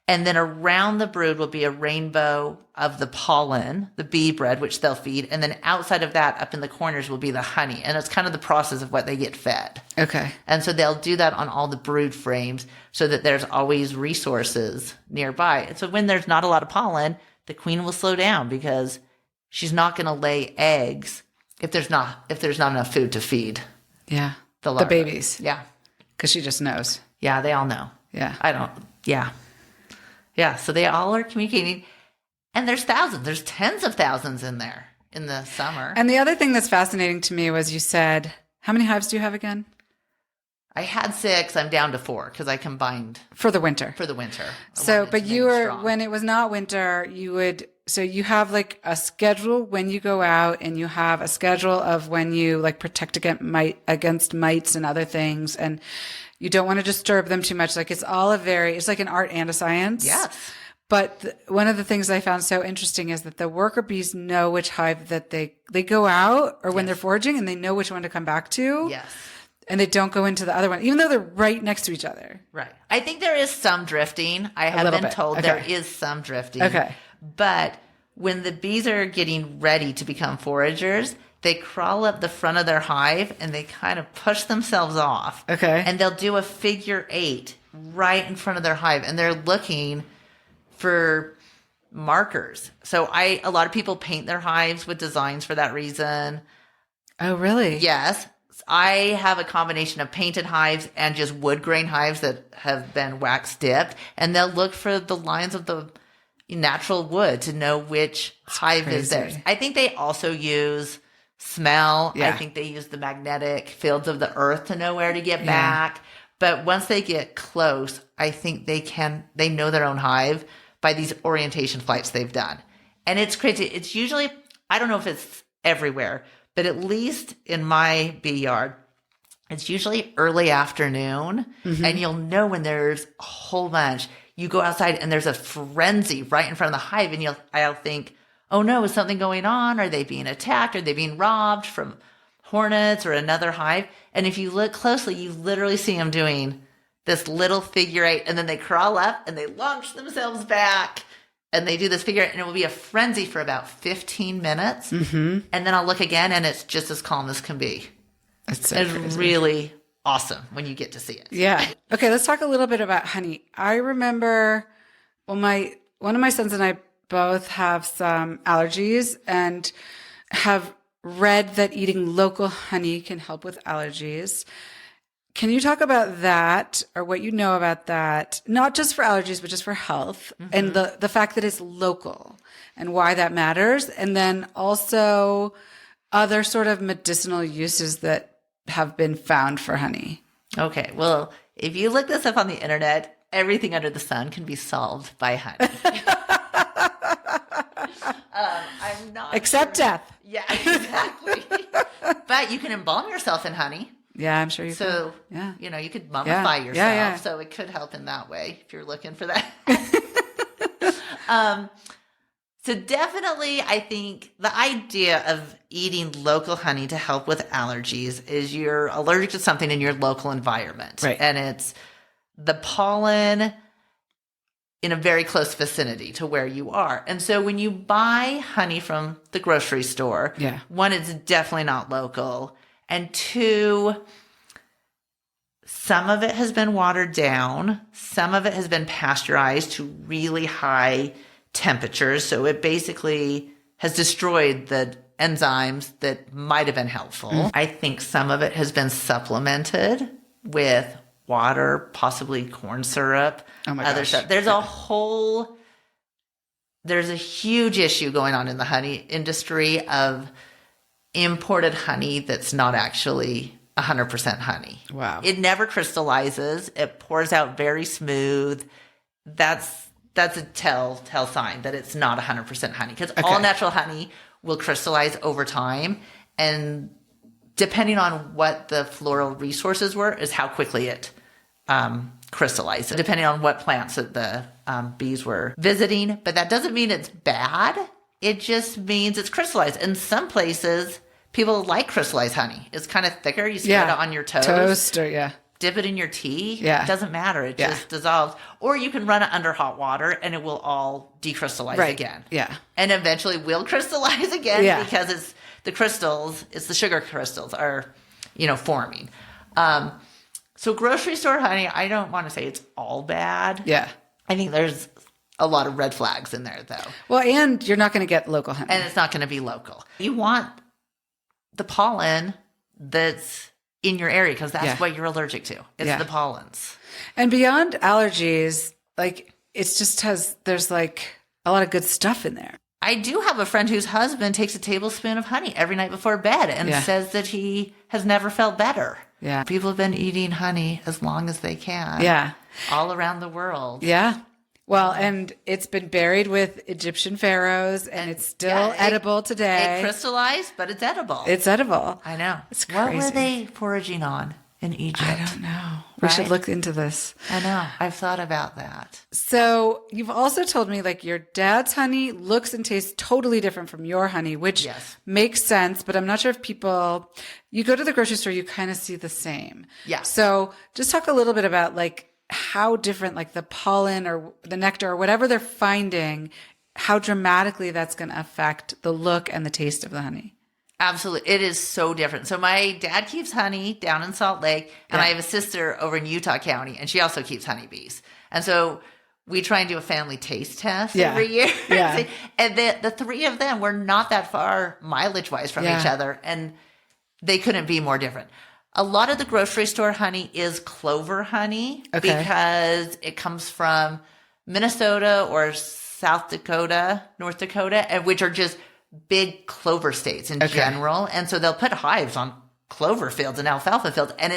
And then around the brood will be a rainbow of the pollen, the bee bread, which they'll feed. And then outside of that, up in the corners will be the honey. And it's kind of the process of what they get fed. Okay. And so they'll do that on all the brood frames so that there's always resources nearby. And so when there's not a lot of pollen, the queen will slow down because she's not going to lay eggs if there's not enough food to feed. Yeah. The babies. Yeah. Because she just knows. Yeah, they all know. Yeah. Yeah, so they all are communicating. And there's thousands. There's tens of thousands in there in the summer. And the other thing that's fascinating to me was you said, how many hives do you have again? I had 6. I'm down to 4 because I combined. For the winter. So, but you were, when it was not winter, so you have like a schedule when you go out and you have a schedule of when you like protect against mites and other things. And you don't want to disturb them too much. Like it's like an art and a science. Yes. But one of the things I found so interesting is that the worker bees know which hive that they go out or when they're foraging and they know which one to come back to. Yes. And they don't go into the other one, even though they're right next to each other. Right. I think there is some drifting. I have been told there is some drifting. Okay. But when the bees are getting ready to become foragers, they crawl up the front of their hive and they kind of push themselves off. Okay. And they'll do a figure 8 right in front of their hive. And they're looking for markers. So a lot of people paint their hives with designs for that reason. Oh, really? Yes. I have a combination of painted hives and just wood grain hives that have been wax dipped, and they'll look for the lines of the natural wood to know which hive is theirs. I think they also use smell. Yeah. I think they use the magnetic fields of the earth to know where to get back. But once they get close, I think they know their own hive by these orientation flights they've done. And it's crazy. It's usually, I don't know if it's everywhere, but at least in my bee yard, it's usually early afternoon, and you'll know when there's a whole bunch. You go outside and there's a frenzy right in front of the hive, and I'll think, oh no, is something going on? Are they being attacked? Are they being robbed from hornets or another hive? And if you look closely, you literally see them doing this little figure 8, and then they crawl up and they launch themselves back. And they do this figure, and it will be a frenzy for about 15 minutes. And then I'll look again, and it's just as calm as can be. It's really awesome when you get to see it. Yeah. Okay, let's talk a little bit about honey. I remember, one of my sons and I both have some allergies and have read that eating local honey can help with allergies. Can you talk about that, or what you know about that, not just for allergies, but just for health, and the fact that it's local and why that matters, and then also other sort of medicinal uses that have been found for honey? Okay. Well, if you look this up on the internet, everything under the sun can be solved by honey. I'm not Except death. Yeah, exactly. But you can embalm yourself in honey. Yeah, I'm sure you can. So, you could mummify yourself. Yeah. So it could help in that way if you're looking for that. So definitely, I think the idea of eating local honey to help with allergies is you're allergic to something in your local environment. Right. And it's the pollen in a very close vicinity to where you are. And so when you buy honey from the grocery store, one, it's definitely not local. And 2, some of it has been watered down. Some of it has been pasteurized to really high temperatures. So it basically has destroyed the enzymes that might have been helpful. I think some of it has been supplemented with water, possibly corn syrup, other stuff. There's a huge issue going on in the honey industry of imported honey that's not actually 100% honey. Wow. It never crystallizes. It pours out very smooth. That's a tell sign that it's not 100% honey, because all natural honey will crystallize over time, and depending on what the floral resources were is how quickly it crystallizes, depending on what plants that the bees were visiting. But that doesn't mean it's bad. It just means it's crystallized. In some places, people like crystallized honey. It's kind of thicker. You spread it on your toast. Or dip it in your tea. Yeah. It doesn't matter. It just dissolves. Or you can run it under hot water and it will all decrystallize again. Yeah. And eventually will crystallize again because it's the crystals, it's the sugar crystals are, forming. So grocery store honey, I don't want to say it's all bad. Yeah. I think there's a lot of red flags in there though. Well, and you're not going to get local honey. And it's not going to be local. You want the pollen that's in your area, because that's what you're allergic to. It's the pollens. And beyond allergies, there's like a lot of good stuff in there. I do have a friend whose husband takes a tablespoon of honey every night before bed and says that he has never felt better. Yeah. People have been eating honey as long as they can. Yeah. All around the world. Yeah. Well, and it's been buried with Egyptian pharaohs, and it's still edible today. It crystallized, but it's edible. It's edible. I know. It's crazy. What were they foraging on in Egypt? I don't know. We should look into this. I know. I've thought about that. So you've also told me like your dad's honey looks and tastes totally different from your honey, which makes sense, but I'm not sure if you go to the grocery store, you kind of see the same. Yeah. So just talk a little bit about like how different like the pollen or the nectar or whatever they're finding, how dramatically that's going to affect the look and the taste of the honey. Absolutely. It is so different. So my dad keeps honey down in Salt Lake, and I have a sister over in Utah County, and she also keeps honeybees. And so we try and do a family taste test every year. Yeah. And the three of them were not that far mileage-wise from each other, and they couldn't be more different. A lot of the grocery store honey is clover honey because it comes from Minnesota or South Dakota, North Dakota, and which are just big clover states in general. And so they'll put hives on clover fields and alfalfa fields, and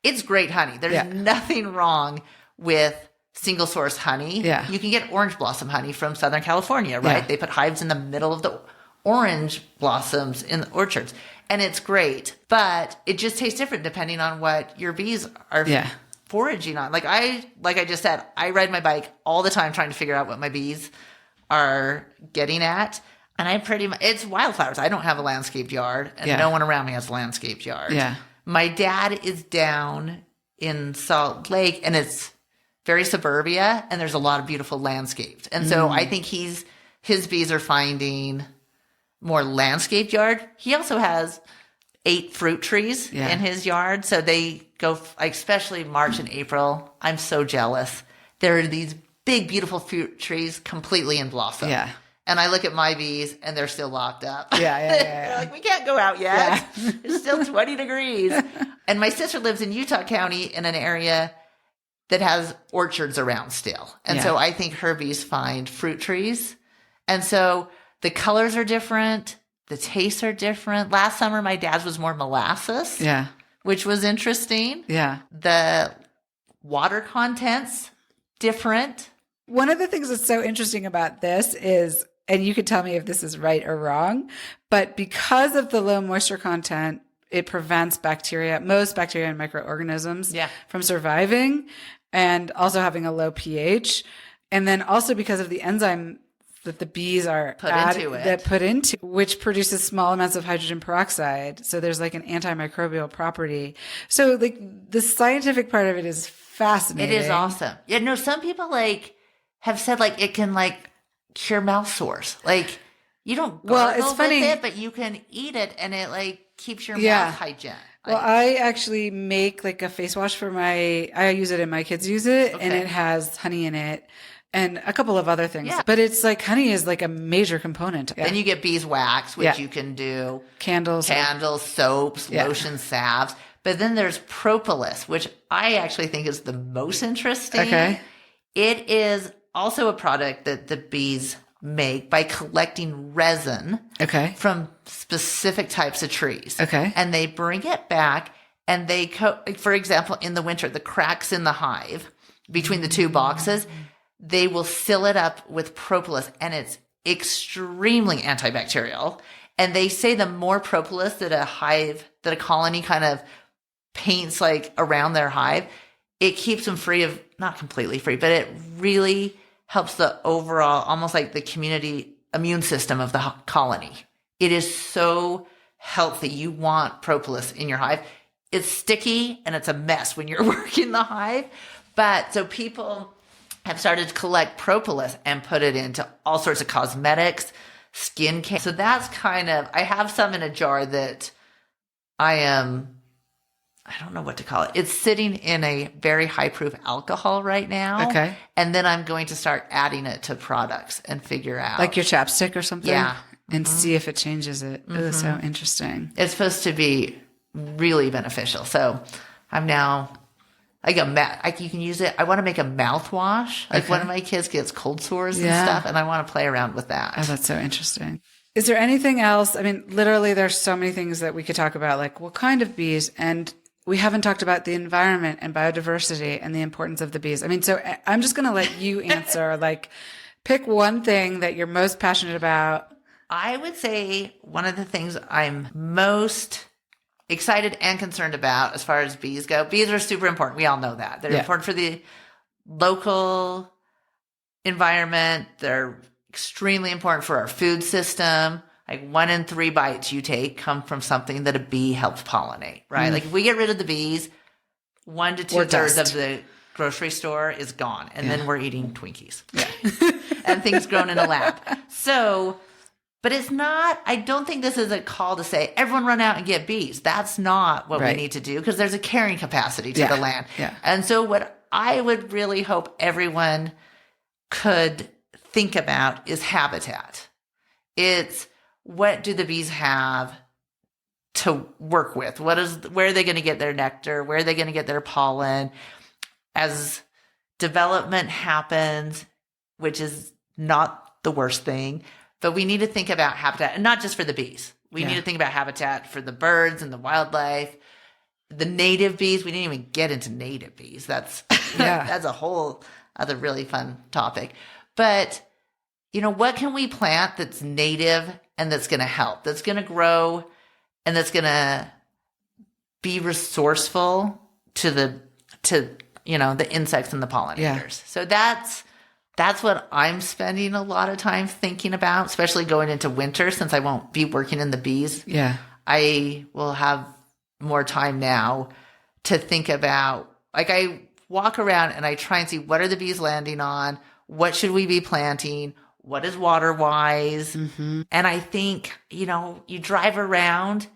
it's great honey. There's nothing wrong with single source honey. Yeah. You can get orange blossom honey from Southern California, right? Yeah. They put hives in the middle of the orange blossoms in the orchards, and it's great, but it just tastes different depending on what your bees are foraging on. Like I just said, I ride my bike all the time trying to figure out what my bees are getting at. And it's wildflowers. I don't have a landscaped yard, and no one around me has a landscaped yard. Yeah. My dad is down in Salt Lake, and it's very suburbia, and there's a lot of beautiful landscapes. And so I think his bees are finding more landscaped yard. He also has 8 fruit trees in his yard. So they go, like, especially March and April. I'm so jealous. There are these big, beautiful fruit trees completely in blossom. Yeah. And I look at my bees, and they're still locked up. Yeah. They're like, we can't go out yet. Yeah. It's still 20 degrees. And my sister lives in Utah County in an area that has orchards around still. And so I think her bees find fruit trees. And so the colors are different. The tastes are different. Last summer, my dad's was more molasses. Yeah. Which was interesting. Yeah. The water content's different. One of the things that's so interesting about this is, and you could tell me if this is right or wrong, but because of the low moisture content, it prevents most bacteria and microorganisms from surviving, and also having a low pH. And then also because of the enzyme that the bees are put into, which produces small amounts of hydrogen peroxide. So there's like an antimicrobial property. So like the scientific part of it is fascinating. It is awesome. Yeah, no, some people have said it can cure mouth sores. Like you don't gargle with it, but you can eat it, and it keeps your mouth hygienic. Well, I actually make a face wash for I use it and my kids use it, and it has honey in it and a couple of other things. Yeah. But it's honey is a major component. Yeah. Then you get beeswax, which you can do. Candles, soaps, lotions, salves. But then there's propolis, which I actually think is the most interesting. Okay. It is also a product that the bees make by collecting resin from specific types of trees. Okay. And they bring it back, and they, for example, in the winter, the cracks in the hive between the 2 boxes, they will seal it up with propolis, and it's extremely antibacterial. And they say the more propolis that a colony kind of paints around their hive, it keeps them free of, not completely free, but it really helps the overall, almost the community immune system of the colony. It is so healthy. You want propolis in your hive. It's sticky and it's a mess when you're working the hive. But so people have started to collect propolis and put it into all sorts of cosmetics, skincare. So that's I have some in a jar that I don't know what to call it. It's sitting in a very high proof alcohol right now. Okay. And then I'm going to start adding it to products and figure out. Like your chapstick or something? Yeah. And see if it changes it. Mm-hmm. Oh, so interesting. It's supposed to be really beneficial. So I'm now, you can use it. I want to make a mouthwash. One of my kids gets cold sores and stuff, and I want to play around with that. Oh, that's so interesting. Is there anything else? I mean, literally there's so many things that we could talk about, what kind of bees, and we haven't talked about the environment and biodiversity and the importance of the bees. I mean, so I'm just going to let you answer, pick one thing that you're most passionate about. I would say one of the things I'm most excited and concerned about as far as bees go. Bees are super important. We all know that. They're important for the local environment. They're extremely important for our food system. Like 1 in 3 bites you take come from something that a bee helps pollinate, right? Like if we get rid of the bees, 1 to 2/3 of the grocery store is gone. And then we're eating Twinkies. Yeah. And things grown in a lab. So, but it's not, I don't think this is a call to say, everyone run out and get bees. That's not what we need to do because there's a carrying capacity to the land. Yeah. And so what I would really hope everyone could think about is habitat. It's what do the bees have to work with? Where are they going to get their nectar? Where are they going to get their pollen? As development happens, which is not the worst thing, but we need to think about habitat, and not just for the bees. We need to think about habitat for the birds and the wildlife, the native bees. We didn't even get into native bees. That's that's a whole other really fun topic. But what can we plant that's native and that's going to help, that's going to grow, and that's going to be resourceful to the insects and the pollinators. Yeah. So that's what I'm spending a lot of time thinking about, especially going into winter since I won't be working in the bees. Yeah. I will have more time now to think about, like I walk around and I try and see what are the bees landing on? What should we be planting? What is water wise? Mm-hmm. And I think, you drive around,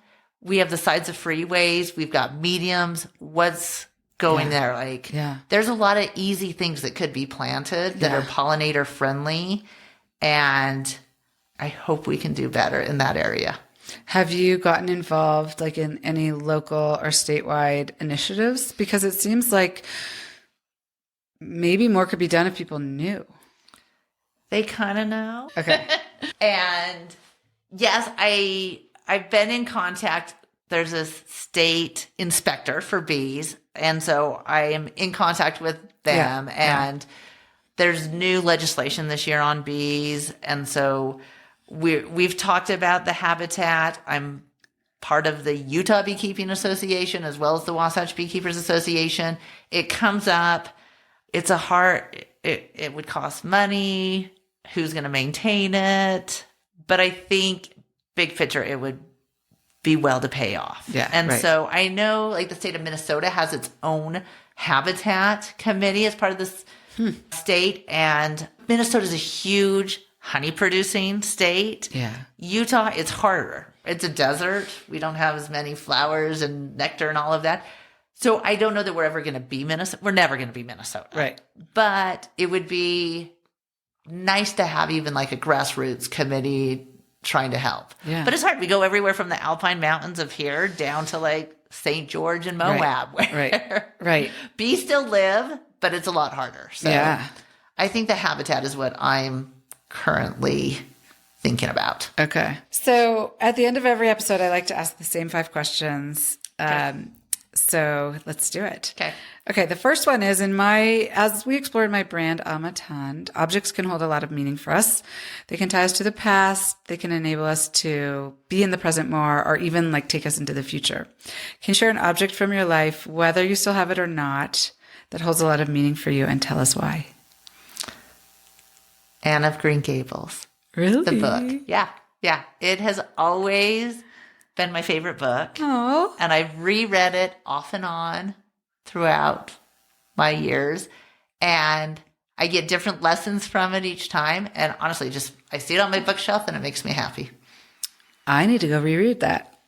we have the sides of freeways, we've got mediums. What's going there? Like, there's a lot of easy things that could be planted that are pollinator friendly. And I hope we can do better in that area. Have you gotten involved like in any local or statewide initiatives? Because it seems like maybe more could be done if people knew. They kind of know. Okay. And yes, I've been in contact. There's a state inspector for bees. And so I am in contact with them. And there's new legislation this year on bees. And so we've talked about the habitat. I'm part of the Utah Beekeeping Association as well as the Wasatch Beekeepers Association. It comes up. It's it would cost money. Who's going to maintain it? But I think big picture, it would be well to pay off. Yeah. And so I know like the state of Minnesota has its own habitat committee as part of this state. And Minnesota is a huge honey producing state. Yeah. Utah, it's harder. It's a desert. We don't have as many flowers and nectar and all of that. So I don't know that we're ever going to be Minnesota. We're never going to be Minnesota. Right. But it would be nice to have even like a grassroots committee trying to help. Yeah. But it's hard. We go everywhere from the Alpine Mountains of here down to like St. George and Moab. Right. Bees still live, but it's a lot harder. So I think the habitat is what I'm currently thinking about. Okay. So at the end of every episode, I like to ask the same 5 questions. Okay. So let's do it. Okay. The first one is as we explored my brand, Amatand, objects can hold a lot of meaning for us. They can tie us to the past. They can enable us to be in the present more, or even like take us into the future. Can you share an object from your life, whether you still have it or not, that holds a lot of meaning for you, and tell us why? Anne of Green Gables. Really? The book. Yeah. It has always been my favorite book. Oh. And I've reread it off and on throughout my years. And I get different lessons from it each time. And honestly, I see it on my bookshelf and it makes me happy. I need to go reread that.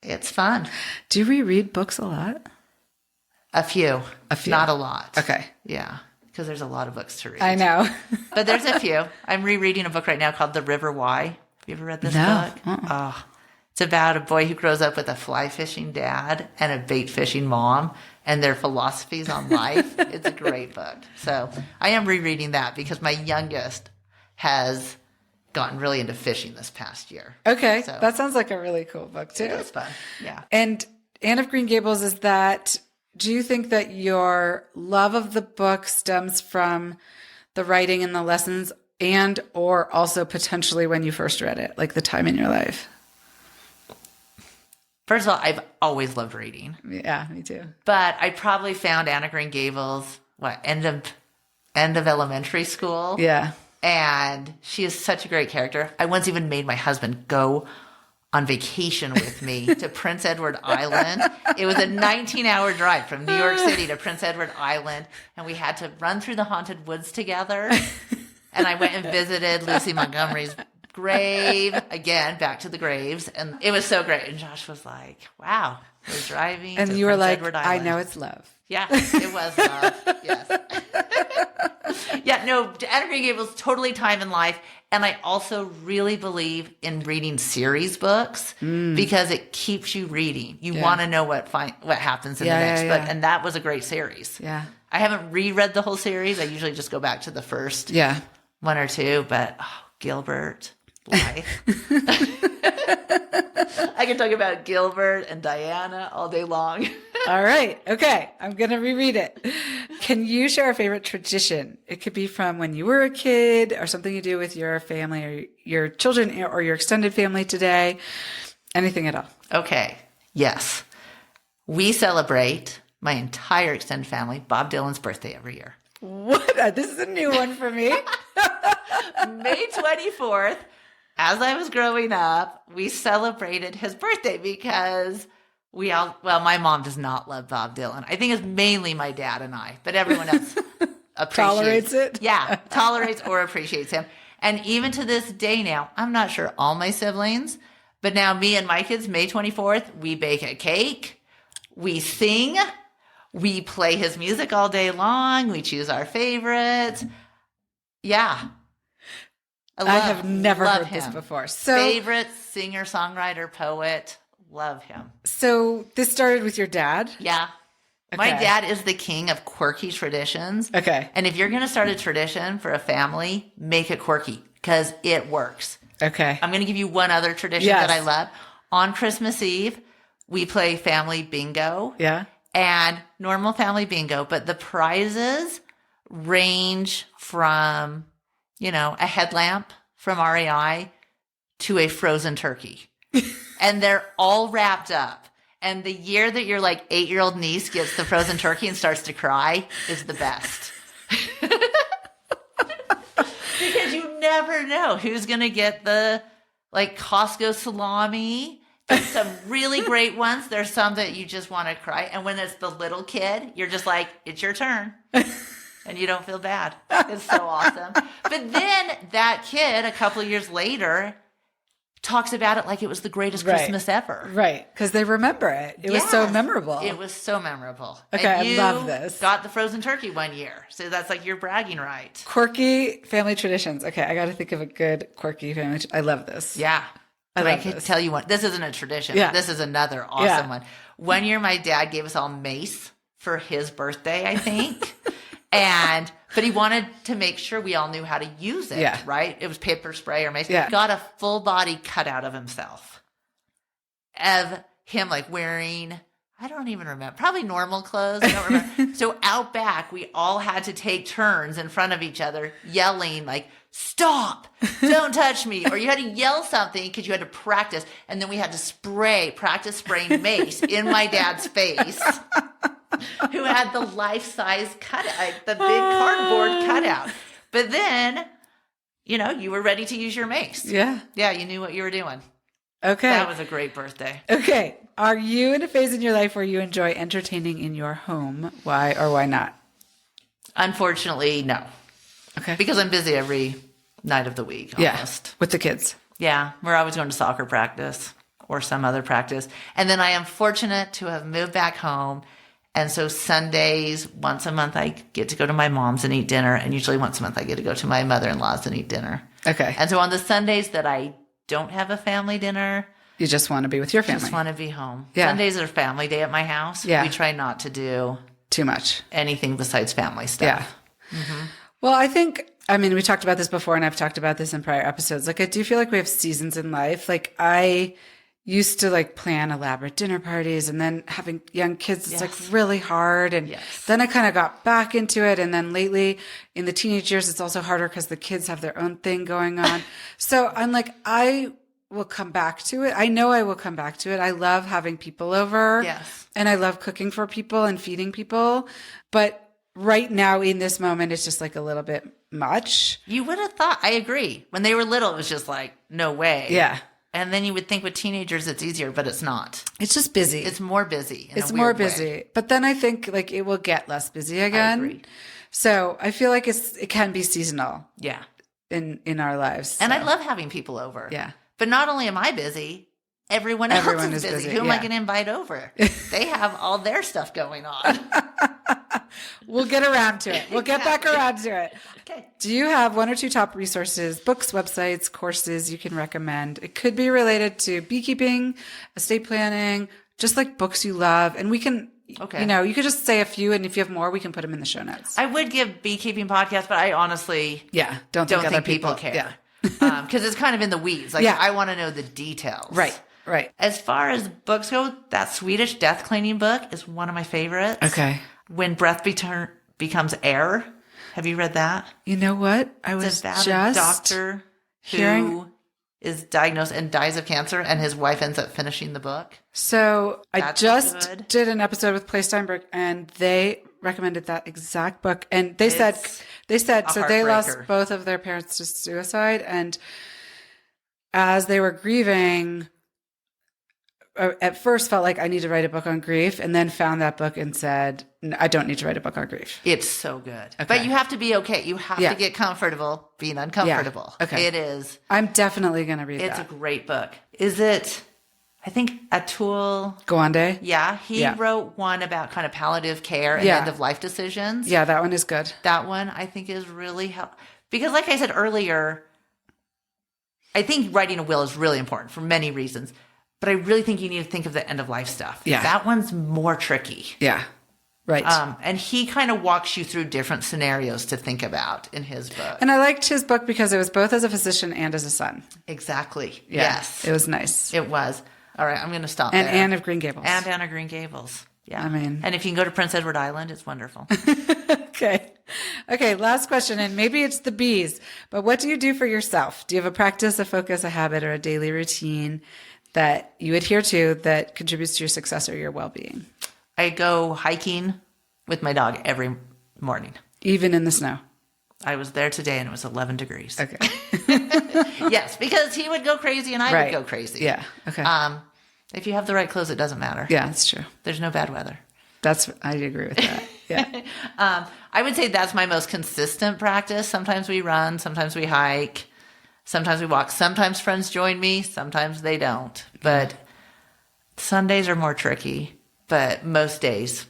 It's fun. Do you reread books a lot? A few. Not a lot. Okay. Yeah. Because there's a lot of books to read. I know. But there's a few. I'm rereading a book right now called The River Why. Have you ever read this book? Oh, it's about a boy who grows up with a fly fishing dad and a bait fishing mom and their philosophies on life. It's a great book. So I am rereading that because my youngest has gotten really into fishing this past year. Okay. So, that sounds like a really cool book too. It is fun. Yeah. And Anne of Green Gables, do you think that your love of the book stems from the writing and the lessons, and or also potentially when you first read it, like the time in your life? First of all, I've always loved reading. Yeah, me too. But I probably found Anna Green Gables, end of elementary school. Yeah. And she is such a great character. I once even made my husband go on vacation with me to Prince Edward Island. It was a 19-hour drive from New York City to Prince Edward Island, and we had to run through the haunted woods together. And I went and visited Lucy Montgomery's grave, again, back to the graves, and it was so great. And Josh was like, wow, we're driving and to you were Prince like, Edward I Island. know it's love. Yeah, it was love. Yes. Yeah, no, Anna Green Gables, totally time in life. And I also really believe in reading series books because it keeps you reading. You want to know what happens in the next book. And that was a great series. Yeah. I haven't reread the whole series. I usually just go back to the first one or two. But Gilbert, life. I can talk about Gilbert and Diana all day long. All right. Okay. I'm going to reread it. Can you share a favorite tradition? It could be from when you were a kid or something you do with your family or your children or your extended family today. Anything at all. Okay. Yes. We celebrate, my entire extended family, Bob Dylan's birthday every year. What? This is a new one for me. May 24th, as I was growing up, we celebrated his birthday because my mom does not love Bob Dylan. I think it's mainly my dad and I, but everyone else tolerates it. Yeah, tolerates or appreciates him. And even to this day now, I'm not sure all my siblings, but now me and my kids, May 24th, we bake a cake, we sing, we play his music all day long, we choose our favorites. Yeah. I have never heard him. this before. So, favorite singer, songwriter, poet. Love him. So this started with your dad? Yeah. Okay. My dad is the king of quirky traditions. Okay. And if you're going to start a tradition for a family, make it quirky because it works. Okay. I'm going to give you one other tradition that I love. On Christmas Eve, we play family bingo. Yeah. And normal family bingo, but the prizes range from, a headlamp from REI to a frozen turkey. And they're all wrapped up. And the year that your 8-year-old niece gets the frozen turkey and starts to cry is the best. Because you never know who's going to get the Costco salami. There's some really great ones. There's some that you just want to cry. And when it's the little kid, you're just like, it's your turn. And you don't feel bad. It's so awesome. But then that kid, a couple of years later, talks about it like it was the greatest Christmas ever. Right. Because they remember it. It was so memorable. It was so memorable. Okay, and I love this. Got the frozen turkey one year. So that's your bragging right. Quirky family traditions. Okay, I got to think of a good quirky family. I love this. Yeah. I can tell you one. This isn't a tradition. Yeah. This is another awesome one. One year my dad gave us all mace for his birthday, I think. But he wanted to make sure we all knew how to use it, right? It was pepper spray or mace. Yeah. Got a full body cutout of himself. Of him wearing, I don't even remember, probably normal clothes. I don't remember. So out back, we all had to take turns in front of each other yelling stop, don't touch me. Or you had to yell something because you had to practice. And then we had to practice spraying mace in my dad's face. Who had the life-size cutout, the big cardboard cutout. But then, you were ready to use your mace. Yeah. Yeah, you knew what you were doing. Okay. That was a great birthday. Okay. Are you in a phase in your life where you enjoy entertaining in your home? Why or why not? Unfortunately, no. Okay. Because I'm busy every night of the week, almost. With the kids. Yeah. We're always going to soccer practice or some other practice. And then I am fortunate to have moved back home. And so Sundays, once a month, I get to go to my mom's and eat dinner. And usually once a month, I get to go to my mother-in-law's and eat dinner. Okay. And so on the Sundays that I don't have a family dinner, you just want to be with your family. Just want to be home. Yeah. Sundays are family day at my house. Yeah. We try not to do too much. Anything besides family stuff. Yeah. Mm-hmm. Well, we talked about this before and I've talked about this in prior episodes. I do feel like we have seasons in life. I used to plan elaborate dinner parties, and then having young kids, it's really hard. And then I kind of got back into it. And then lately in the teenage years, it's also harder because the kids have their own thing going on. So I'm I will come back to it. I know I will come back to it. I love having people over. Yes. And I love cooking for people and feeding people. But right now in this moment, it's just like a little bit much. You would have thought, I agree. When they were little, it was just like, no way. Yeah. And then you would think with teenagers, it's easier, but it's not. It's just busy. It's more busy. It's more busy. But then I think like it will get less busy again. I agree. So I feel like it can be seasonal. Yeah. In our lives. And so. I love having people over. Yeah. But not only am I busy, everyone else is busy. Who am I going to invite over? They have all their stuff going on. We'll get around to it. We'll get back around to it. Okay. Do you have 1 or 2 top resources, books, websites, courses you can recommend? It could be related to beekeeping, estate planning, just like books you love. And we can, okay. You could just say a few, and if you have more, we can put them in the show notes. I would give beekeeping podcast, but I honestly don't think other people care. Yeah. Because it's kind of in the weeds. Like, I want to know the details. Right. As far as books go, that Swedish death cleaning book is one of my favorites. Okay. When Breath Becomes Air. Have you read that? You know what? I was it's about just a doctor who is diagnosed and dies of cancer, and his wife ends up finishing the book. So I just good. did an episode with Play Steinberg, and they recommended that exact book. And they said so they lost both of their parents to suicide, and as they were grieving, at first felt like I need to write a book on grief, and then found that book and said, I don't need to write a book on grief. It's so good. Okay. But you have to be okay. You have to get comfortable being uncomfortable. Yeah. Okay. It is. I'm definitely going to read It's that. a great book. Is it, I think, Atul Gawande? Yeah. He wrote one about kind of palliative care and end-of-life decisions. Yeah, that one is good. That one, I think, is really helpful. Because like I said earlier, I think writing a will is really important for many reasons. But I really think you need to think of the end-of-life stuff. Yeah. That one's more tricky. Yeah. Right. And he kind of walks you through different scenarios to think about in his book. And I liked his book because it was both as a physician and as a son. Exactly. Yeah. Yes. It was nice. It was. All right, I'm going to stop and there. Anne of Green Gables. And Anne of Green Gables. Yeah. I mean. And if you can go to Prince Edward Island, it's wonderful. Okay, last question, and maybe it's the bees, but what do you do for yourself? Do you have a practice, a focus, a habit, or a daily routine that you adhere to that contributes to your success or your well-being? I go hiking with my dog every morning. Even in the snow? I was there today and it was 11 degrees. Okay. Yes, because he would go crazy and I would go crazy. Yeah, okay. If you have the right clothes, it doesn't matter. Yeah, that's true. There's no bad weather. I agree with that. Yeah. I would say that's my most consistent practice. Sometimes we run, sometimes we hike, sometimes we walk. Sometimes friends join me, sometimes they don't. But Sundays are more tricky. But most days,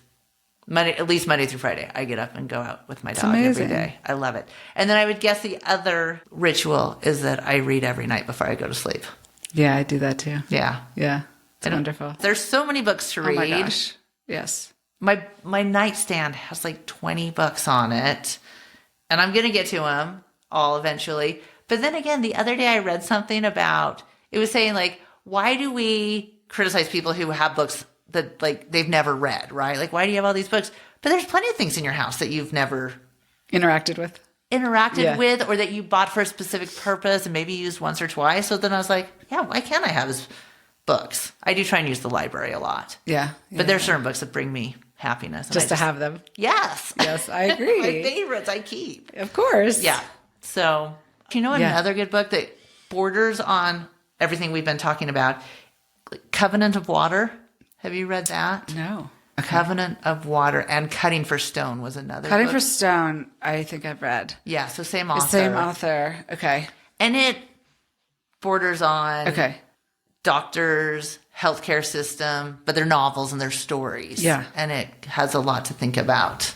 at least Monday through Friday, I get up and go out with my dog every day. I love it. And then I would guess the other ritual is that I read every night before I go to sleep. Yeah, I do that too. Yeah. Yeah. It's wonderful. There's so many books to read. Oh my gosh. Yes. My nightstand has like 20 books on it, and I'm going to get to them all eventually. But then again, the other day I read something about, it was saying like, why do we criticize people who have books that like they've never read, right? Like, why do you have all these books? But there's plenty of things in your house that you've never interacted with, or that you bought for a specific purpose and maybe used once or twice. So then I was like, yeah, why can't I have his books? I do try and use the library a lot. Yeah. But there's certain books that bring me happiness. Just to have them. Yes. Yes, I agree. My favorites I keep. Of course. Yeah. So, another good book that borders on everything we've been talking about? Covenant of Water. Have you read that? No. Okay. Covenant of Water and Cutting for Stone was another Cutting book. for Stone, I think I've read. Yeah, so same author. Same author. Okay. And it borders on doctors, healthcare system, but they're novels and they're stories. Yeah. And it has a lot to think about.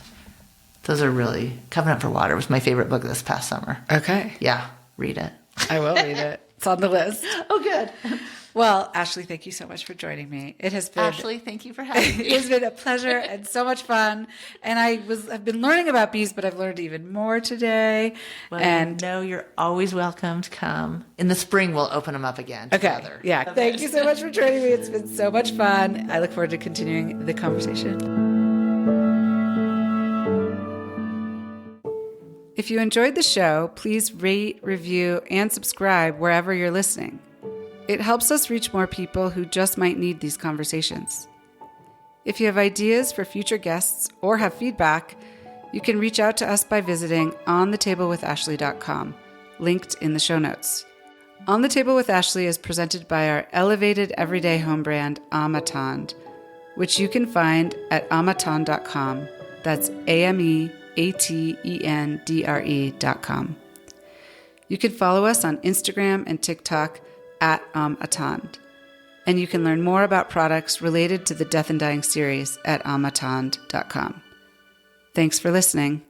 Those are really... Covenant for Water was my favorite book this past summer. Okay. Yeah, read it. I will read it. It's on the list. Oh, good. Well, Ashley, thank you so much for joining me. It has been... Ashley, thank you for having me. It has been a pleasure and so much fun. And I've been learning about bees, but I've learned even more today. Well, and you're always welcome to come. In the spring, we'll open them up again together. Okay. Yeah. Thank you so much for joining me. It's been so much fun. I look forward to continuing the conversation. If you enjoyed the show, please rate, review, and subscribe wherever you're listening. It helps us reach more people who just might need these conversations. If you have ideas for future guests or have feedback, you can reach out to us by visiting onthetablewithashley.com, linked in the show notes. On the Table with Ashley is presented by our elevated everyday home brand, Amatond, which you can find at amatond.com. That's AMEATENDRE.com. You can follow us on Instagram and TikTok at Amatond. And you can learn more about products related to the Death and Dying series at amatond.com. Thanks for listening.